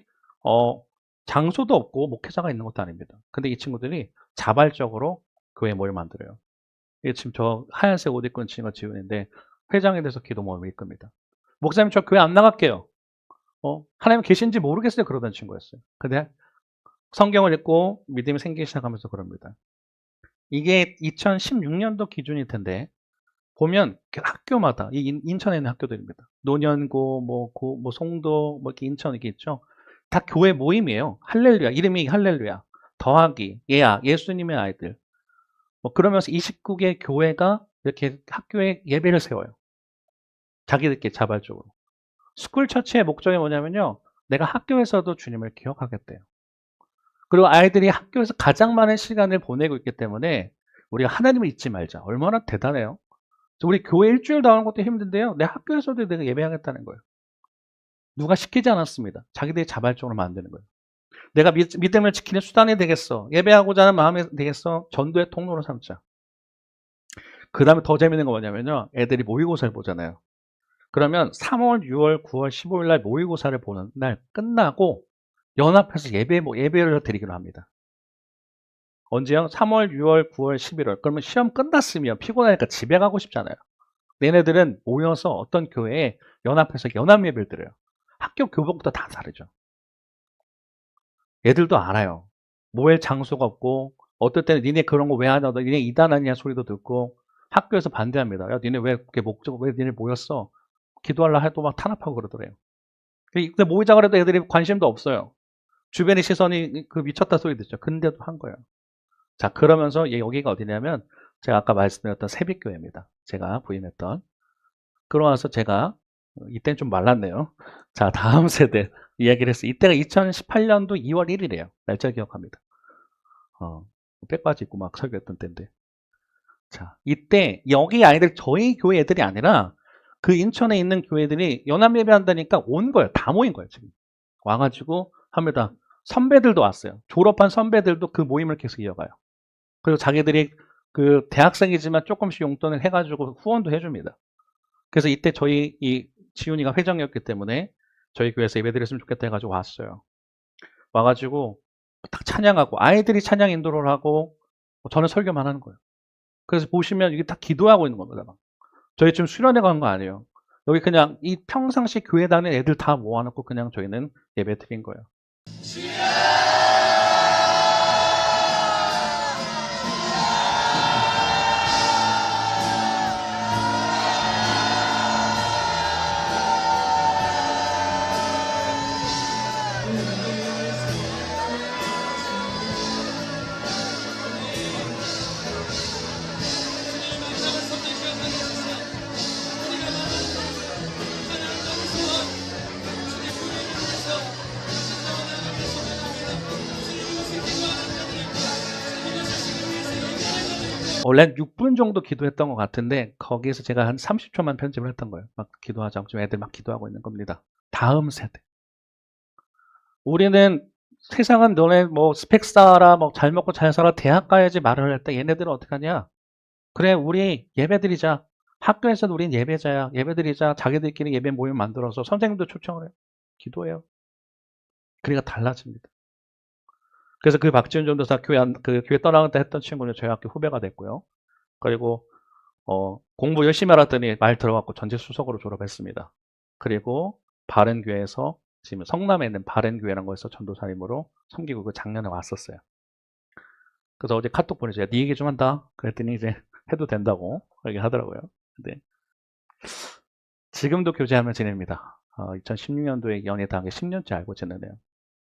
장소도 없고 목회자가 있는 것도 아닙니다. 근데 이 친구들이 자발적으로 교회 모임을 만들어요. 이게 지금 저 하얀색 옷 입고 있는 친구가 지훈인데 회장이 돼서 기도 모임을 이끕니다. 목사님 저 교회 안 나갈게요. 하나님 계신지 모르겠어요. 그러던 친구였어요. 근데 성경을 읽고 믿음이 생기기 시작하면서 그럽니다. 이게 2016년도 기준일 텐데 보면 학교마다 이 인천에 있는 학교들입니다. 노년고, 뭐 송도, 뭐 이렇게 인천 이렇게 있죠. 다 교회 모임이에요. 할렐루야 이름이 할렐루야 더하기 예수님의 아이들. 뭐 그러면서 29개 교회가 이렇게 학교에 예배를 세워요. 자기들끼리 자발적으로. 스쿨 처치의 목적이 뭐냐면요. 내가 학교에서도 주님을 기억하겠대요. 그리고 아이들이 학교에서 가장 많은 시간을 보내고 있기 때문에 우리가 하나님을 잊지 말자. 얼마나 대단해요. 우리 교회 일주일 나오는 것도 힘든데요. 내 학교에서도 내가 예배하겠다는 거예요. 누가 시키지 않았습니다. 자기들이 자발적으로 만드는 거예요. 내가 믿음을 지키는 수단이 되겠어. 예배하고자 하는 마음이 되겠어. 전도의 통로로 삼자. 그 다음에 더 재밌는 거 뭐냐면요. 애들이 모의고사를 보잖아요. 그러면 3월, 6월, 9월, 15일 날 모의고사를 보는 날 끝나고 연합해서 예배를 드리기로 합니다. 언제요? 3월, 6월, 9월, 11월. 그러면 시험 끝났으면 피곤하니까 집에 가고 싶잖아요. 얘네들은 모여서 어떤 교회에 연합해서 연합 예배를 드려요. 학교 교복부터 다 다르죠. 애들도 알아요. 모일 장소가 없고 어떨 때는 니네 그런 거 왜 하냐, 니네 이단하냐 소리도 듣고 학교에서 반대합니다. 야 니네 왜 그렇게 왜 니네 모였어? 기도하려 해도 막 탄압하고 그러더래요. 근데 모이자 그래도 애들이 관심도 없어요. 주변의 시선이 그 미쳤다 소리 듣죠. 근데도 한 거예요. 자, 그러면서 여기가 어디냐면 제가 아까 말씀드렸던 새빛교회입니다. 제가 부임했던. 그러고 나서 제가 이때는 좀 말랐네요. 자, 다음 세대 이야기를 했어요. 이때가 2018년도 2월 1일이에요. 날짜 기억합니다. 백바지 입고 막 설교했던 때인데. 자, 이때 여기 아이들 저희 교회 애들이 아니라 그 인천에 있는 교회들이 연합 예배한다니까 온 거예요. 다 모인 거예요, 지금. 와가지고 합니다. 선배들도 왔어요. 졸업한 선배들도 그 모임을 계속 이어가요. 그리고 자기들이 그 대학생이지만 조금씩 용돈을 해가지고 후원도 해줍니다. 그래서 이때 저희 이 지훈이가 회장이었기 때문에 저희 교회에서 예배드렸으면 좋겠다 해가지고 왔어요. 와가지고 딱 찬양하고 아이들이 찬양 인도를 하고 저는 설교만 하는 거예요. 그래서 보시면 이게 다 기도하고 있는 겁니다. 저희 지금 수련회 간 거 아니에요. 여기 그냥 이 평상시 교회 다니는 애들 다 모아놓고 그냥 저희는 예배 드린 거예요. 원래 6분 정도 기도했던 것 같은데 거기에서 제가 한 30초만 편집을 했던 거예요. 막 기도하자고 지금 애들 막 기도하고 있는 겁니다. 다음 세대. 우리는 세상은 너네 뭐 스펙 쌓아라, 뭐 잘 먹고 잘 살아, 대학 가야지 말을 할 때 얘네들은 어떻게 하냐? 그래, 우리 예배 드리자. 학교에서도 우린 예배자야. 예배 드리자. 자기들끼리 예배 모임 만들어서 선생님도 초청을 해요. 기도해요. 그러니까 달라집니다. 그래서 그 박지훈 전도사 교회 떠나갈 때 했던 친구는 저희 학교 후배가 됐고요. 그리고 공부 열심히 하랬더니 말 들어갖고 전체수석으로 졸업했습니다. 그리고 바른교회에서 지금 성남에 있는 바른교회라는 거에서 전도사님으로 섬기고 그 작년에 왔었어요. 그래서 어제 카톡 보내줘요. 네 얘기 좀 한다. 그랬더니 이제 해도 된다고 얘기하더라고요. 근데 지금도 교제하며 지냅니다. 2016년도에 연애 당해 10년째 알고 지내네요.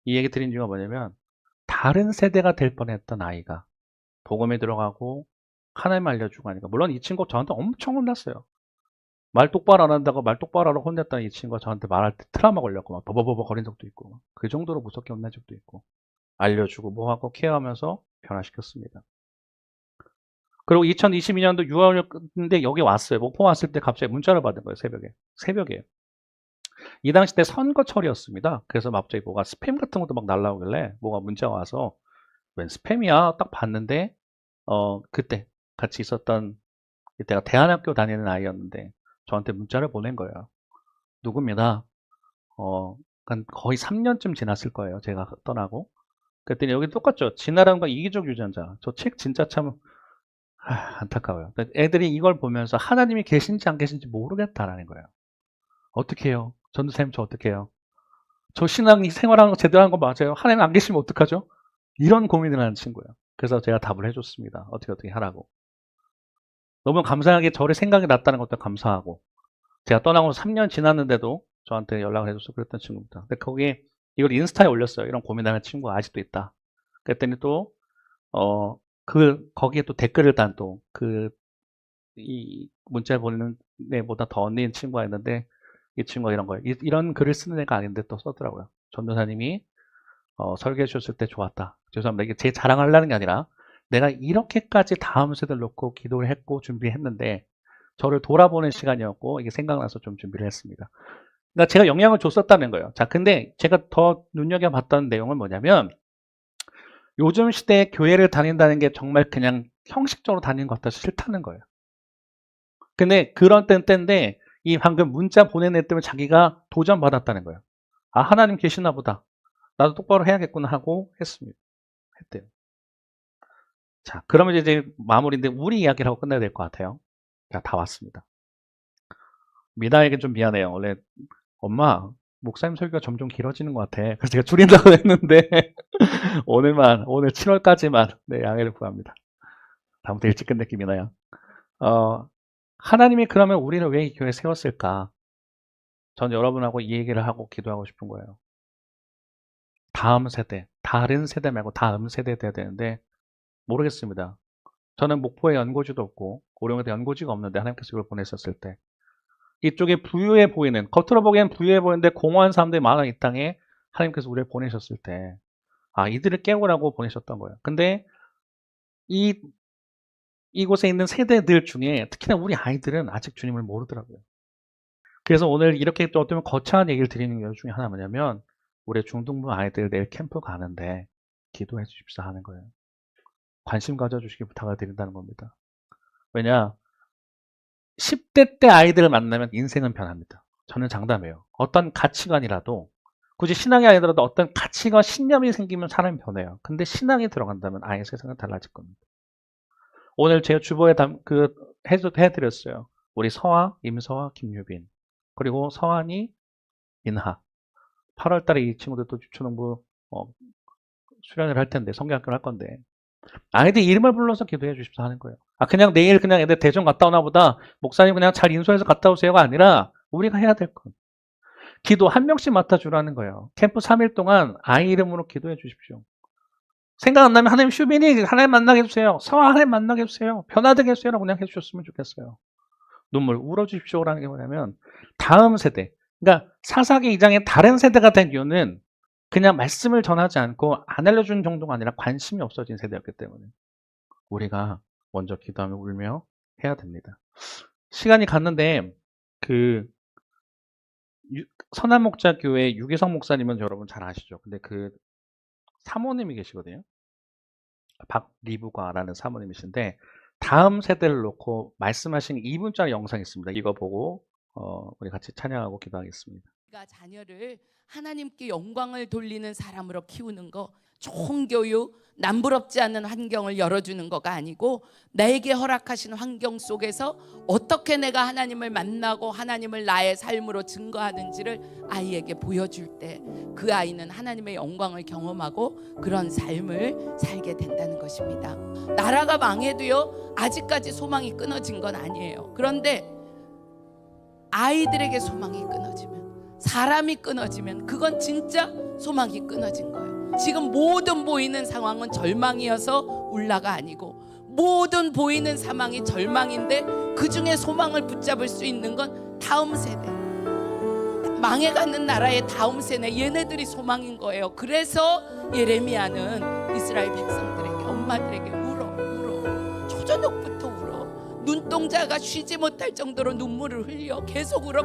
이 얘기 드린 이유가 뭐냐면 다른 세대가 될 뻔했던 아이가 복음에 들어가고 하나님 알려주고 하니까 물론 이 친구 저한테 엄청 혼났어요. 말 똑바로 안 한다고 말 똑바로 하라고 혼냈다는 이 친구가 저한테 말할 때 트라우마 걸렸고 막 버버버버 거린 적도 있고 그 정도로 무섭게 혼낸 적도 있고 알려주고 뭐하고 케어하면서 변화시켰습니다. 그리고 2022년도 6월인데 여기 왔어요. 목포 왔을 때 갑자기 문자를 받은 거예요. 새벽에. 이 당시 때 선거철이었습니다. 그래서 갑자기 뭐가 스팸 같은 것도 막 날라오길래 뭐가 문자가 와서 웬 스팸이야 딱 봤는데 그때 같이 있었던 그때가 대안학교 다니는 아이였는데 저한테 문자를 보낸 거예요. 누굽니다. 거의 3년쯤 지났을 거예요. 제가 떠나고. 그랬더니 여기 똑같죠. 진화론과 이기적 유전자. 저 책 진짜 참 안타까워요. 애들이 이걸 보면서 하나님이 계신지 안 계신지 모르겠다라는 거예요. 어떻게 해요? 전도사님 저 어떻게 해요? 저 신앙 생활하는 거 제대로 하는 거 맞아요? 하나님 안 계시면 어떡하죠? 이런 고민을 하는 친구예요. 그래서 제가 답을 해줬습니다. 어떻게 하라고. 너무 감사하게 저를 생각이 났다는 것도 감사하고 제가 떠나고 3년 지났는데도 저한테 연락을 해줘서 그랬던 친구입니다. 근데 거기에 이걸 인스타에 올렸어요. 이런 고민하는 친구가 아직도 있다. 그랬더니 또 거기에 또 댓글을 단 또 이 문자 보내는 애보다 더 언니인 친구가 있는데 이 친구가 이런 거예요. 이런 글을 쓰는 애가 아닌데 또 썼더라고요. 전도사님이 설계해 주셨을 때 좋았다. 죄송합니다. 이게 제 자랑하려는 게 아니라 내가 이렇게까지 다음 세대를 놓고 기도를 했고 준비했는데 저를 돌아보는 시간이었고 이게 생각나서 좀 준비를 했습니다. 그러니까 제가 영향을 줬었다는 거예요. 자, 근데 제가 더 눈여겨봤던 내용은 뭐냐면 요즘 시대에 교회를 다닌다는 게 정말 그냥 형식적으로 다니는 것 같아서 싫다는 거예요. 근데 그런 때인데 이 방금 문자 보낸 애 때문에 자기가 도전받았다는 거예요. 아, 하나님 계시나 보다. 나도 똑바로 해야겠구나 하고 했대요. 자, 그러면 이제 마무리인데 우리 이야기를 하고 끝내야 될 것 같아요. 자, 다 왔습니다. 미나에게 좀 미안해요. 원래 엄마 목사님 설교가 점점 길어지는 것 같아. 그래서 제가 줄인다고 했는데 오늘 7월까지만 네, 양해를 구합니다. 다음부터 일찍 끝낼게 미나야. 하나님이 그러면 우리를 왜 이 교회에 세웠을까? 전 여러분하고 이 얘기를 하고 기도하고 싶은 거예요. 다음 세대, 다른 세대 말고 다음 세대 돼야 되는데 모르겠습니다. 저는 목포에 연고지도 없고 오령에도 연고지가 없는데 하나님께서 이걸 보내셨을 때 이쪽에 부유해 보이는 겉으로 보기엔 부유해 보이는데 공허한 사람들이 많은 이 땅에 하나님께서 우리를 보내셨을 때 이들을 깨우라고 보내셨던 거예요. 근데 이곳에 있는 세대들 중에 특히나 우리 아이들은 아직 주님을 모르더라고요. 그래서 오늘 이렇게 또 어쩌면 거창한 얘기를 드리는 이유 중에 하나 뭐냐면 우리 중등부 아이들 내일 캠프 가는데 기도해 주십사 하는 거예요. 관심 가져주시기 부탁을 드린다는 겁니다. 왜냐, 10대 때 아이들을 만나면 인생은 변합니다. 저는 장담해요. 어떤 가치관이라도, 굳이 신앙이 아니더라도 어떤 가치관, 신념이 생기면 사람이 변해요. 근데 신앙이 들어간다면 아예 세상은 달라질 겁니다. 오늘 제 주보에 해드렸어요. 우리 서아, 임서아, 김유빈, 그리고 서한이, 민하. 8월 달에 이 친구들 또 유초농부 수련을 할 텐데, 성경학교를 할 건데, 아이들 이름을 불러서 기도해 주십사 하는 거예요. 그냥 내일 그냥 애들 대전 갔다 오나 보다, 목사님 그냥 잘 인수해서 갔다 오세요가 아니라, 우리가 해야 될 건. 기도 한 명씩 맡아주라는 거예요. 캠프 3일 동안 아이 이름으로 기도해 주십시오. 생각 안 나면 하나님 슈빈이 하나님 만나게 해주세요. 서아 하나님 만나게 해주세요. 변화되게 해주세요라고 그냥 해주셨으면 좋겠어요. 눈물 울어주십시오라는 게 뭐냐면, 다음 세대, 그러니까 사사기 2장의 다른 세대가 된 이유는 그냥 말씀을 전하지 않고 안 알려준 정도가 아니라 관심이 없어진 세대였기 때문에 우리가 먼저 기도하며 울며 해야 됩니다. 시간이 갔는데 그 선한목자교회 유기성 목사님은 여러분 잘 아시죠? 근데 그 사모님이 계시거든요. 박리부가라는 사모님이신데 다음 세대를 놓고 말씀하신 2분짜리 영상이 있습니다. 이거 보고 우리 같이 찬양하고 기도하겠습니다. 자녀를 하나님께 영광을 돌리는 사람으로 키우는 거, 좋은 교육, 남부럽지 않은 환경을 열어주는 거가 아니고 나에게 허락하신 환경 속에서 어떻게 내가 하나님을 만나고 하나님을 나의 삶으로 증거하는지를 아이에게 보여줄 때 그 아이는 하나님의 영광을 경험하고 그런 삶을 살게 된다는 것입니다. 나라가 망해도요, 아직까지 소망이 끊어진 건 아니에요. 그런데 아이들에게 소망이 끊어지면, 사람이 끊어지면 그건 진짜 소망이 끊어진 거예요. 지금 모든 보이는 상황은 절망이어서 울라가 아니고, 모든 보이는 상황이 절망인데 그 중에 소망을 붙잡을 수 있는 건 다음 세대, 망해가는 나라의 다음 세대, 얘네들이 소망인 거예요. 그래서 예레미야는 이스라엘 백성들에게, 엄마들에게 울어. 초저녁부터 울어. 눈동자가 쉬지 못할 정도로 눈물을 흘려. 계속 울어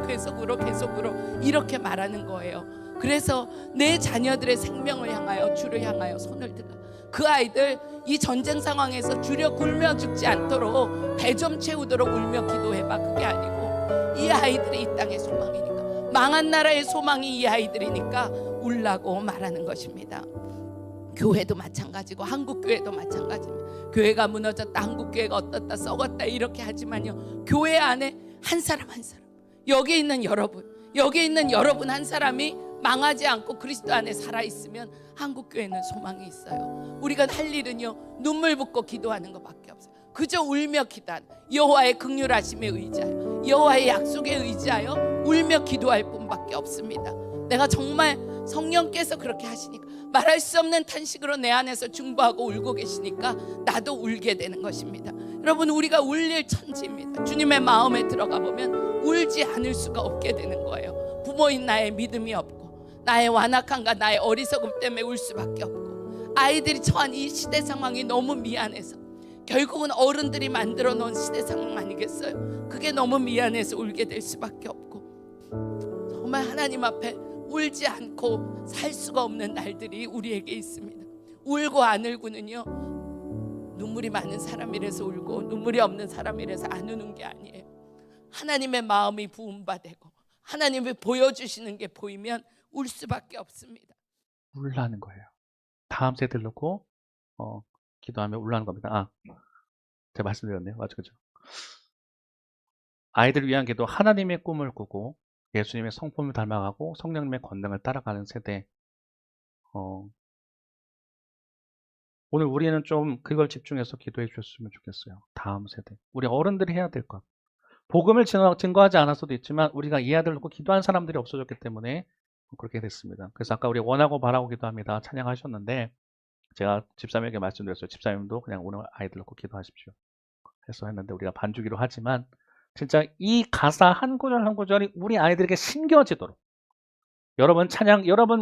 이렇게 말하는 거예요. 그래서 내 자녀들의 생명을 향하여, 주를 향하여 손을 들어. 그 아이들 이 전쟁 상황에서 주려 굶어 죽지 않도록 배 좀 채우도록 울며 기도해봐. 그게 아니고 이 아이들이 이 땅의 소망이니까, 망한 나라의 소망이 이 아이들이니까 울라고 말하는 것입니다. 교회도 마찬가지고 한국교회도 마찬가지입니다. 교회가 무너졌다, 한국교회가 어떻다, 썩었다 이렇게 하지만요, 교회 안에 한 사람 한 사람, 여기 있는 여러분 한 사람이 망하지 않고 그리스도 안에 살아있으면 한국교회는 소망이 있어요. 우리가 할 일은요, 눈물 붓고 기도하는 것밖에 없어요. 그저 울며 기도하는, 여호와의 긍휼하심에 의지하여, 여호와의 약속에 의지하여 울며 기도할 뿐밖에 없습니다. 내가 정말 성령께서 그렇게 하시니까, 말할 수 없는 탄식으로 내 안에서 중보하고 울고 계시니까 나도 울게 되는 것입니다. 여러분, 우리가 울릴 천지입니다. 주님의 마음에 들어가 보면 울지 않을 수가 없게 되는 거예요. 부모인 나의 믿음이 없고, 나의 완악함과 나의 어리석음 때문에 울 수밖에 없고, 아이들이 처한 이 시대 상황이 너무 미안해서, 결국은 어른들이 만들어 놓은 시대 상황 아니겠어요? 그게 너무 미안해서 울게 될 수밖에 없고, 정말 하나님 앞에 울지 않고 살 수가 없는 날들이 우리에게 있습니다. 울고 안 울고는요, 눈물이 많은 사람이라서 울고 눈물이 없는 사람이라서 안 우는 게 아니에요. 하나님의 마음이 부음받고 하나님이 보여주시는 게 보이면 울 수밖에 없습니다. 울라는 거예요. 다음 세대를 놓고 기도하며 울라는 겁니다. 제가 말씀드렸네요. 맞죠, 그죠? 아이들을 위한 기도, 하나님의 꿈을 꾸고 예수님의 성품을 닮아가고 성령님의 권능을 따라가는 세대. 오늘 우리는 좀 그걸 집중해서 기도해 주셨으면 좋겠어요. 다음 세대. 우리 어른들이 해야 될 것. 복음을 증거하지 않았어도 있지만 우리가 이 아이들 놓고 기도한 사람들이 없어졌기 때문에 그렇게 됐습니다. 그래서 아까 우리 원하고 바라고 기도합니다 찬양하셨는데, 제가 집사님에게 말씀드렸어요. 집사님도 그냥 오늘 아이들 놓고 기도하십시오 해서 했는데, 우리가 반주기로 하지만 진짜 이 가사 한 구절 한 구절이 우리 아이들에게 심겨지도록, 여러분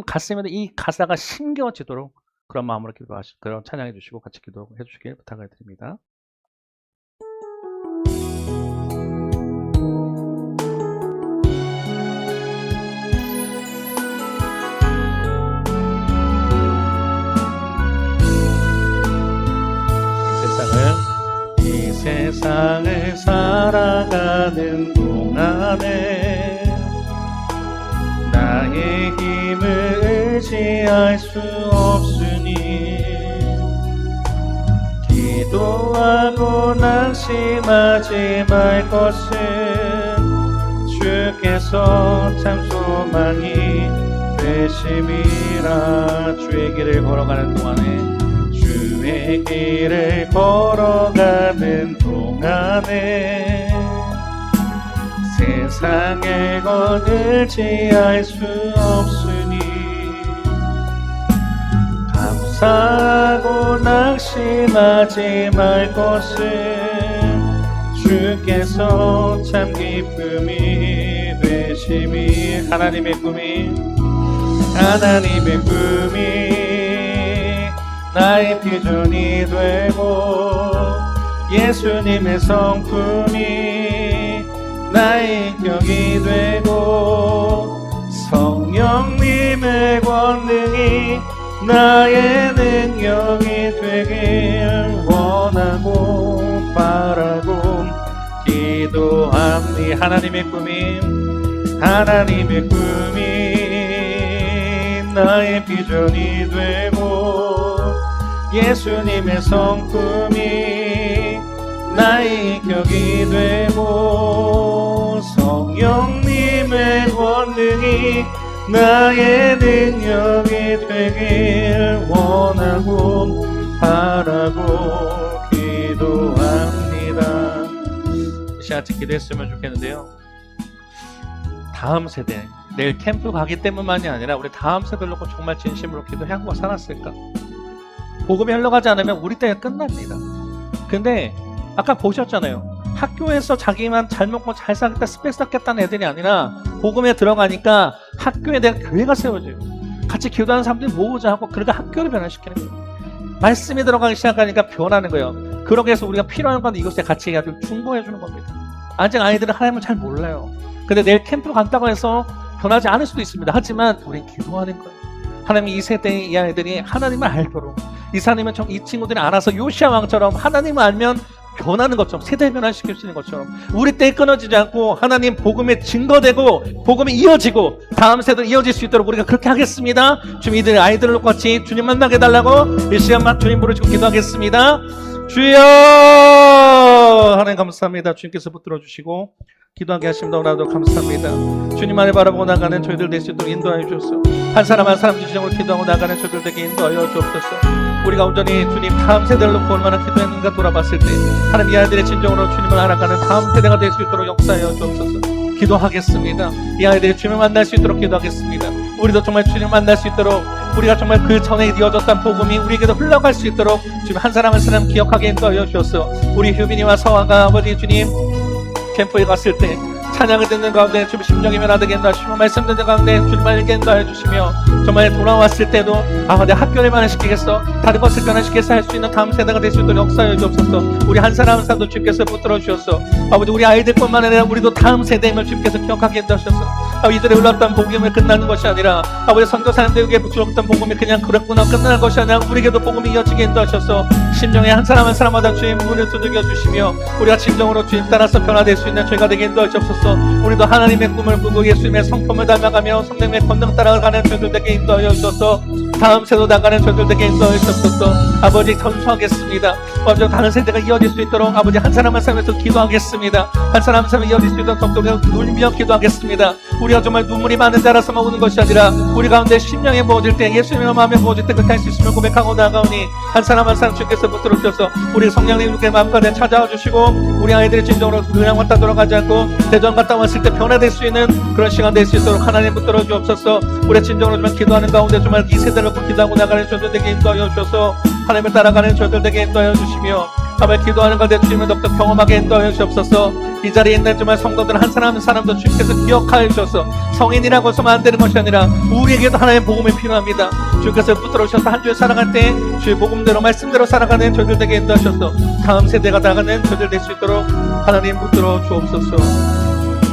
가슴에 이 가사가 심겨지도록 그런 마음으로 그런 찬양해 주시고 같이 기도해 주시길 부탁을 드립니다. 살아가는 동안에 나의 힘을 의지할 수 없으니 기도하고 낙심하지 말 것은 주께서 참 소망이 되심이라. 주의 길을 걸어가는 동안에 주의 길을 걸어가는 동안에 세상의 것 의지할 수 없으니 감사하고 낙심하지 말 것은 주께서 참 기쁨이 되심이. 하나님의 꿈이 나의 비전이 되고 예수님의 성품이 나의 인격이 되고 성령님의 권능이 나의 능력이 되길 원하고 바라고 기도합니. 하나님의 꿈이 나의 비전이 되고 예수님의 성품이 나의 인격이 되고 성령님의 권능이 나의 능력이 되길 원하고 바라고 기도합니다. 이 시간 기도했으면 좋겠는데요. 다음 세대, 내일 캠프 가기 때문만이 아니라 우리 다음 세대를 놓고 정말 진심으로 기도하고 살았을까? 복음이 흘러가지 않으면 우리 때가 끝납니다. 근데 아까 보셨잖아요. 학교에서 자기만 잘 먹고 잘 살겠다 스펙 쌓겠다는 애들이 아니라 복음에 들어가니까 학교에 대한 교회가 세워져요. 같이 기도하는 사람들이 모으자 하고 그러니까 학교를 변화시키는 거예요. 말씀이 들어가기 시작하니까 변하는 거예요. 그러기 위해서 우리가 필요한 건 이것에 같이 해가지고 중보해 주는 겁니다. 아직 아이들은 하나님을 잘 몰라요. 근데 내일 캠프 간다고 해서 변하지 않을 수도 있습니다. 하지만 우린 기도하는 거예요. 하나님이 이 세대의 이 아이들이 하나님을 알도록 이 친구들이 알아서 요시아 왕처럼 하나님을 알면 변하는 것처럼 세대 변화시킬 수 있는 것처럼 우리 때에 끊어지지 않고 하나님 복음에 증거되고 복음이 이어지고 다음 세대로 이어질 수 있도록 우리가 그렇게 하겠습니다. 주님 이들 아이들을 놓고 같이 주님 만나게 해달라고 이 시간만 주님 부르시고 기도하겠습니다. 주여 하나님 감사합니다. 주님께서 붙들어 주시고 기도하게 하십니다. 오늘도 감사합니다. 주님만을 바라보고 나가는 저희들 될 수 있도록 인도하여 주옵소서. 한 사람 한 사람 지정으로 기도하고 나가는 저희들 되게 인도하여 주옵소서. 우리가 온전히 주님 다음 세대를 놓고 얼마나 기도했는가 돌아봤을 때 하나님 이 아이들의 진정으로 주님을 알아가는 다음 세대가 될 수 있도록 역사하여 주옵소서. 기도하겠습니다. 이 아이들이 주님을 만날 수 있도록 기도하겠습니다. 우리도 정말 주님을 만날 수 있도록 우리가 정말 그 전에 이어졌던 복음이 우리에게도 흘러갈 수 있도록 주님 한 사람 한 사람 기억하게 인도하여 주옵소서. 우리 효빈이와 서화가 아버지 주님 캠프에 갔을 때 찬양을 듣는 가운데 주님 심령이 변화되게 인도하시고 말씀 듣는 가운데 주님을 알게 인도하여 주시며 정말 돌아왔을 때도 내 학교를 변화시키겠어 다른 것을 변화시켜서 할 수 있는 다음 세대가 될 수 있도록 역사하여 주옵소서. 우리 한 사람 한 사람도 주님께서 붙들어 주셔서 아버지 우리 아이들뿐만 아니라 우리도 다음 세대임을 주님께서 기억하게 인도하셔서 이들의 흘렀던 복음이 끝나는 것이 아니라 아버지 선교사님들에게 붙들었던 복음이 그냥 그렇구나 끝나는 것이 아니라 우리에게도 복음이 이어지게 인도하셔서 심령에 한 사람 한 사람마다 주님 문을 두들겨 주시며 우리가 진정으로 주님 따라서 변화될 수 있는 저희가 되게 인도하시옵소서. 우리도 하나님의 꿈을 꾸고 예수님의 성품을 닮아가며 성령의 권능 따라가는 저희들 되게 인도하여 주셔서 다음 세대로 나가는 저희들 되게 인도하여 주셔서 아버지 전수하겠습니다. 아버지 다른 세대가 이어질 수 있도록 아버지 한 사람 한 사람에서 기도하겠습니다. 한 사람 한 사람이 이어질 수 있도록 적극적으로 울며 기도하겠습니다. 우리가 정말 눈물이 많은 자라서만 우는 것이 아니라 우리 가운데 심령에 부어질 때 예수님의 마음에 부어질 때 그렇게 할 수 있으면 고백하고 나가오니 한 사람 한 사람 주께서 붙들어 주셔서 우리 성령님께 마음가짐 찾아와 주시고 우리 아이들의 진정으로 그냥 왔다 돌아가지 않고 대전 갔다 왔을 때 변화될 수 있는 그런 시간 될 수 있도록 하나님 붙들어 주옵소서. 우리 진정으로 정말 기도하는 가운데 정말 이 세대를 놓고 기도하고 나가는 저들 되게 인도하여 주셔서 하나님을 따라가는 저들 되게 인도하여 주시며 아버지 기도하는 가운데 주님을 더욱더 경험하게 인도하여 주옵소서. 이 자리에 있는 정말 성도들 한 사람 한 사람도 주님께서 기억하여 주셔서 성인이라고 해서만 안 되는 것이 아니라 우리에게도 하나님의 복음이 필요합니다. 주님께서 붙들어 주셔서 한 주에 살아갈 때 주의 복음대로 말씀대로 살아가는 저들 되게 인도하셔서 다음 세대가 나가는 저들 될 수 있도록 하나님 붙들어 주옵소서.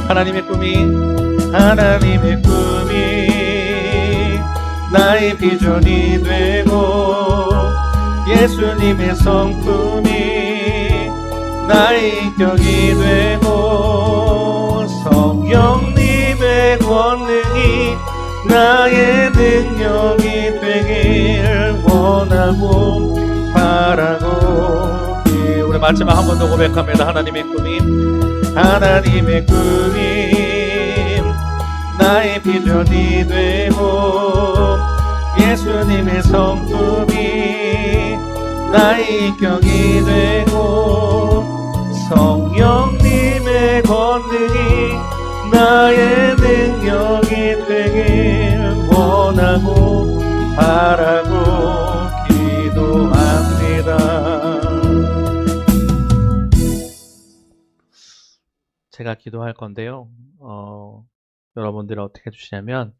하나님의 꿈이 나의 비전이 되고 예수님의 성품이 나의 격이 되고 성령님의 권능이 나의 능력이 되길 원하고 바라고. 우리 마지막 한 번 더 고백합니다. 하나님의 꿈이 나의 비전이 되고 예수님의 성품이 나의 격이 되고 성령님의 권능이 나의 능력이 되길 원하고 바라고 기도합니다. 제가 기도할 건데요. 여러분들이 어떻게 해주시냐면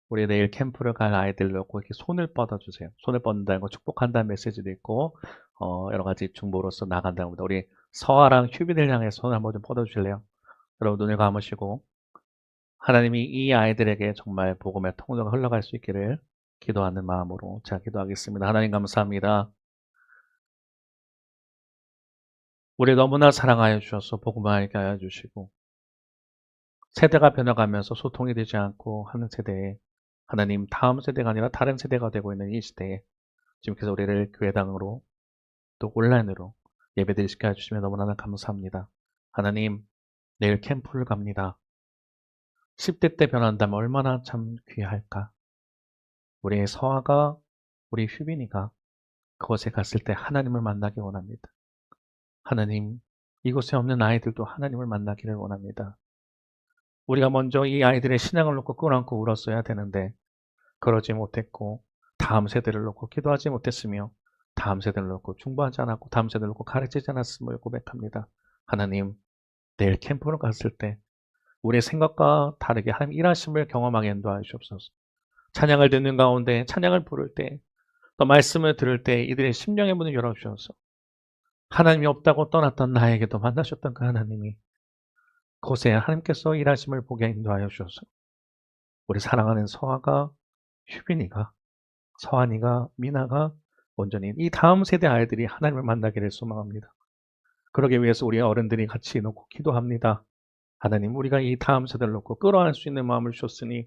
우리 내일 캠프를 갈 아이들 놓고 이렇게 손을 뻗어주세요. 손을 뻗는다는 거 축복한다는 메시지도 있고 여러 가지 중보로서 나간다는 겁니다. 우리 서아랑 휴빈을 향해서 손을 한번 좀 뻗어주실래요? 여러분 눈을 감으시고 하나님이 이 아이들에게 정말 복음의 통로가 흘러갈 수 있기를 기도하는 마음으로 제가 기도하겠습니다. 하나님 감사합니다. 우리 너무나 사랑하여 주셔서 복음을 알게 하여 주시고 세대가 변해가면서 소통이 되지 않고 하는 세대에 하나님 다음 세대가 아니라 다른 세대가 되고 있는 이 시대에 주님께서 우리를 교회당으로 또 온라인으로 예배드리게 시켜 주시면 너무나 감사합니다. 하나님 내일 캠프를 갑니다. 10대 때 변한다면 얼마나 참 귀할까. 우리 서아가 우리 휴빈이가 그곳에 갔을 때 하나님을 만나기 원합니다. 하나님 이곳에 없는 아이들도 하나님을 만나기를 원합니다. 우리가 먼저 이 아이들의 신앙을 놓고 끌어안고 울었어야 되는데 그러지 못했고 다음 세대를 놓고 기도하지 못했으며 다음 세대를 놓고 중보하지 않았고 다음 세대를 놓고 가르치지 않았음을 고백합니다. 하나님 내일 캠프를 갔을 때 우리의 생각과 다르게 하나님 일하심을 경험하게 인도하여 주옵소서. 찬양을 듣는 가운데 찬양을 부를 때 또 말씀을 들을 때 이들의 심령의 문을 열어주셔서 하나님이 없다고 떠났던 나에게도 만나셨던 그 하나님이 그곳에 하나님께서 일하심을 보게 인도하여 주셔서 우리 사랑하는 서아가 휴빈이가 서한이가 미나가 온전히 이 다음 세대 아이들이 하나님을 만나기를 소망합니다. 그러기 위해서 우리 어른들이 같이 놓고 기도합니다. 하나님 우리가 이 다음 세대를 놓고 끌어안을 수 있는 마음을 주셨으니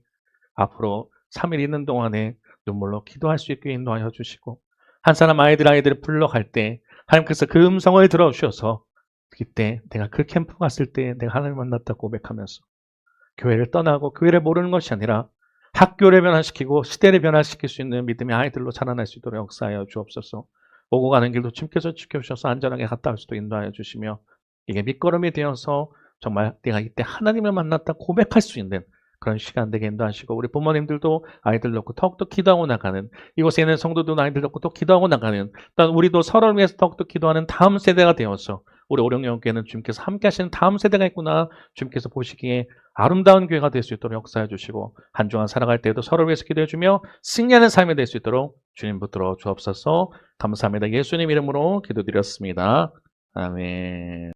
앞으로 3일 있는 동안에 눈물로 기도할 수 있게 인도하여 주시고 한 사람 아이들을 불러갈 때 하나님께서 그 음성을 들어주셔서 그때 내가 그 캠프 갔을 때 내가 하나님을 만났다고 고백하면서 교회를 떠나고 교회를 모르는 것이 아니라 학교를 변화시키고 시대를 변화시킬 수 있는 믿음의 아이들로 자라날 수 있도록 역사하여 주옵소서. 오고 가는 길도 주님께서 지켜주셔서 안전하게 갔다 올 수도 인도하여 주시며 이게 밑거름이 되어서 정말 내가 이때 하나님을 만났다 고백할 수 있는 그런 시간 되게 인도하시고 우리 부모님들도 아이들 놓고 더욱더 기도하고 나가는 이곳에 있는 성도도 아이들 놓고 또 기도하고 나가는 또 우리도 서로를 위해서 더욱더 기도하는 다음 세대가 되어서 우리 오령영교회는 주님께서 함께 하시는 다음 세대가 있구나 주님께서 보시기에 아름다운 교회가 될 수 있도록 역사해 주시고 한 주간 살아갈 때에도 서로를 위해서 기도해 주며 승리하는 삶이 될 수 있도록 주님 붙들어 주옵소서. 감사합니다. 예수님 이름으로 기도드렸습니다. 아멘.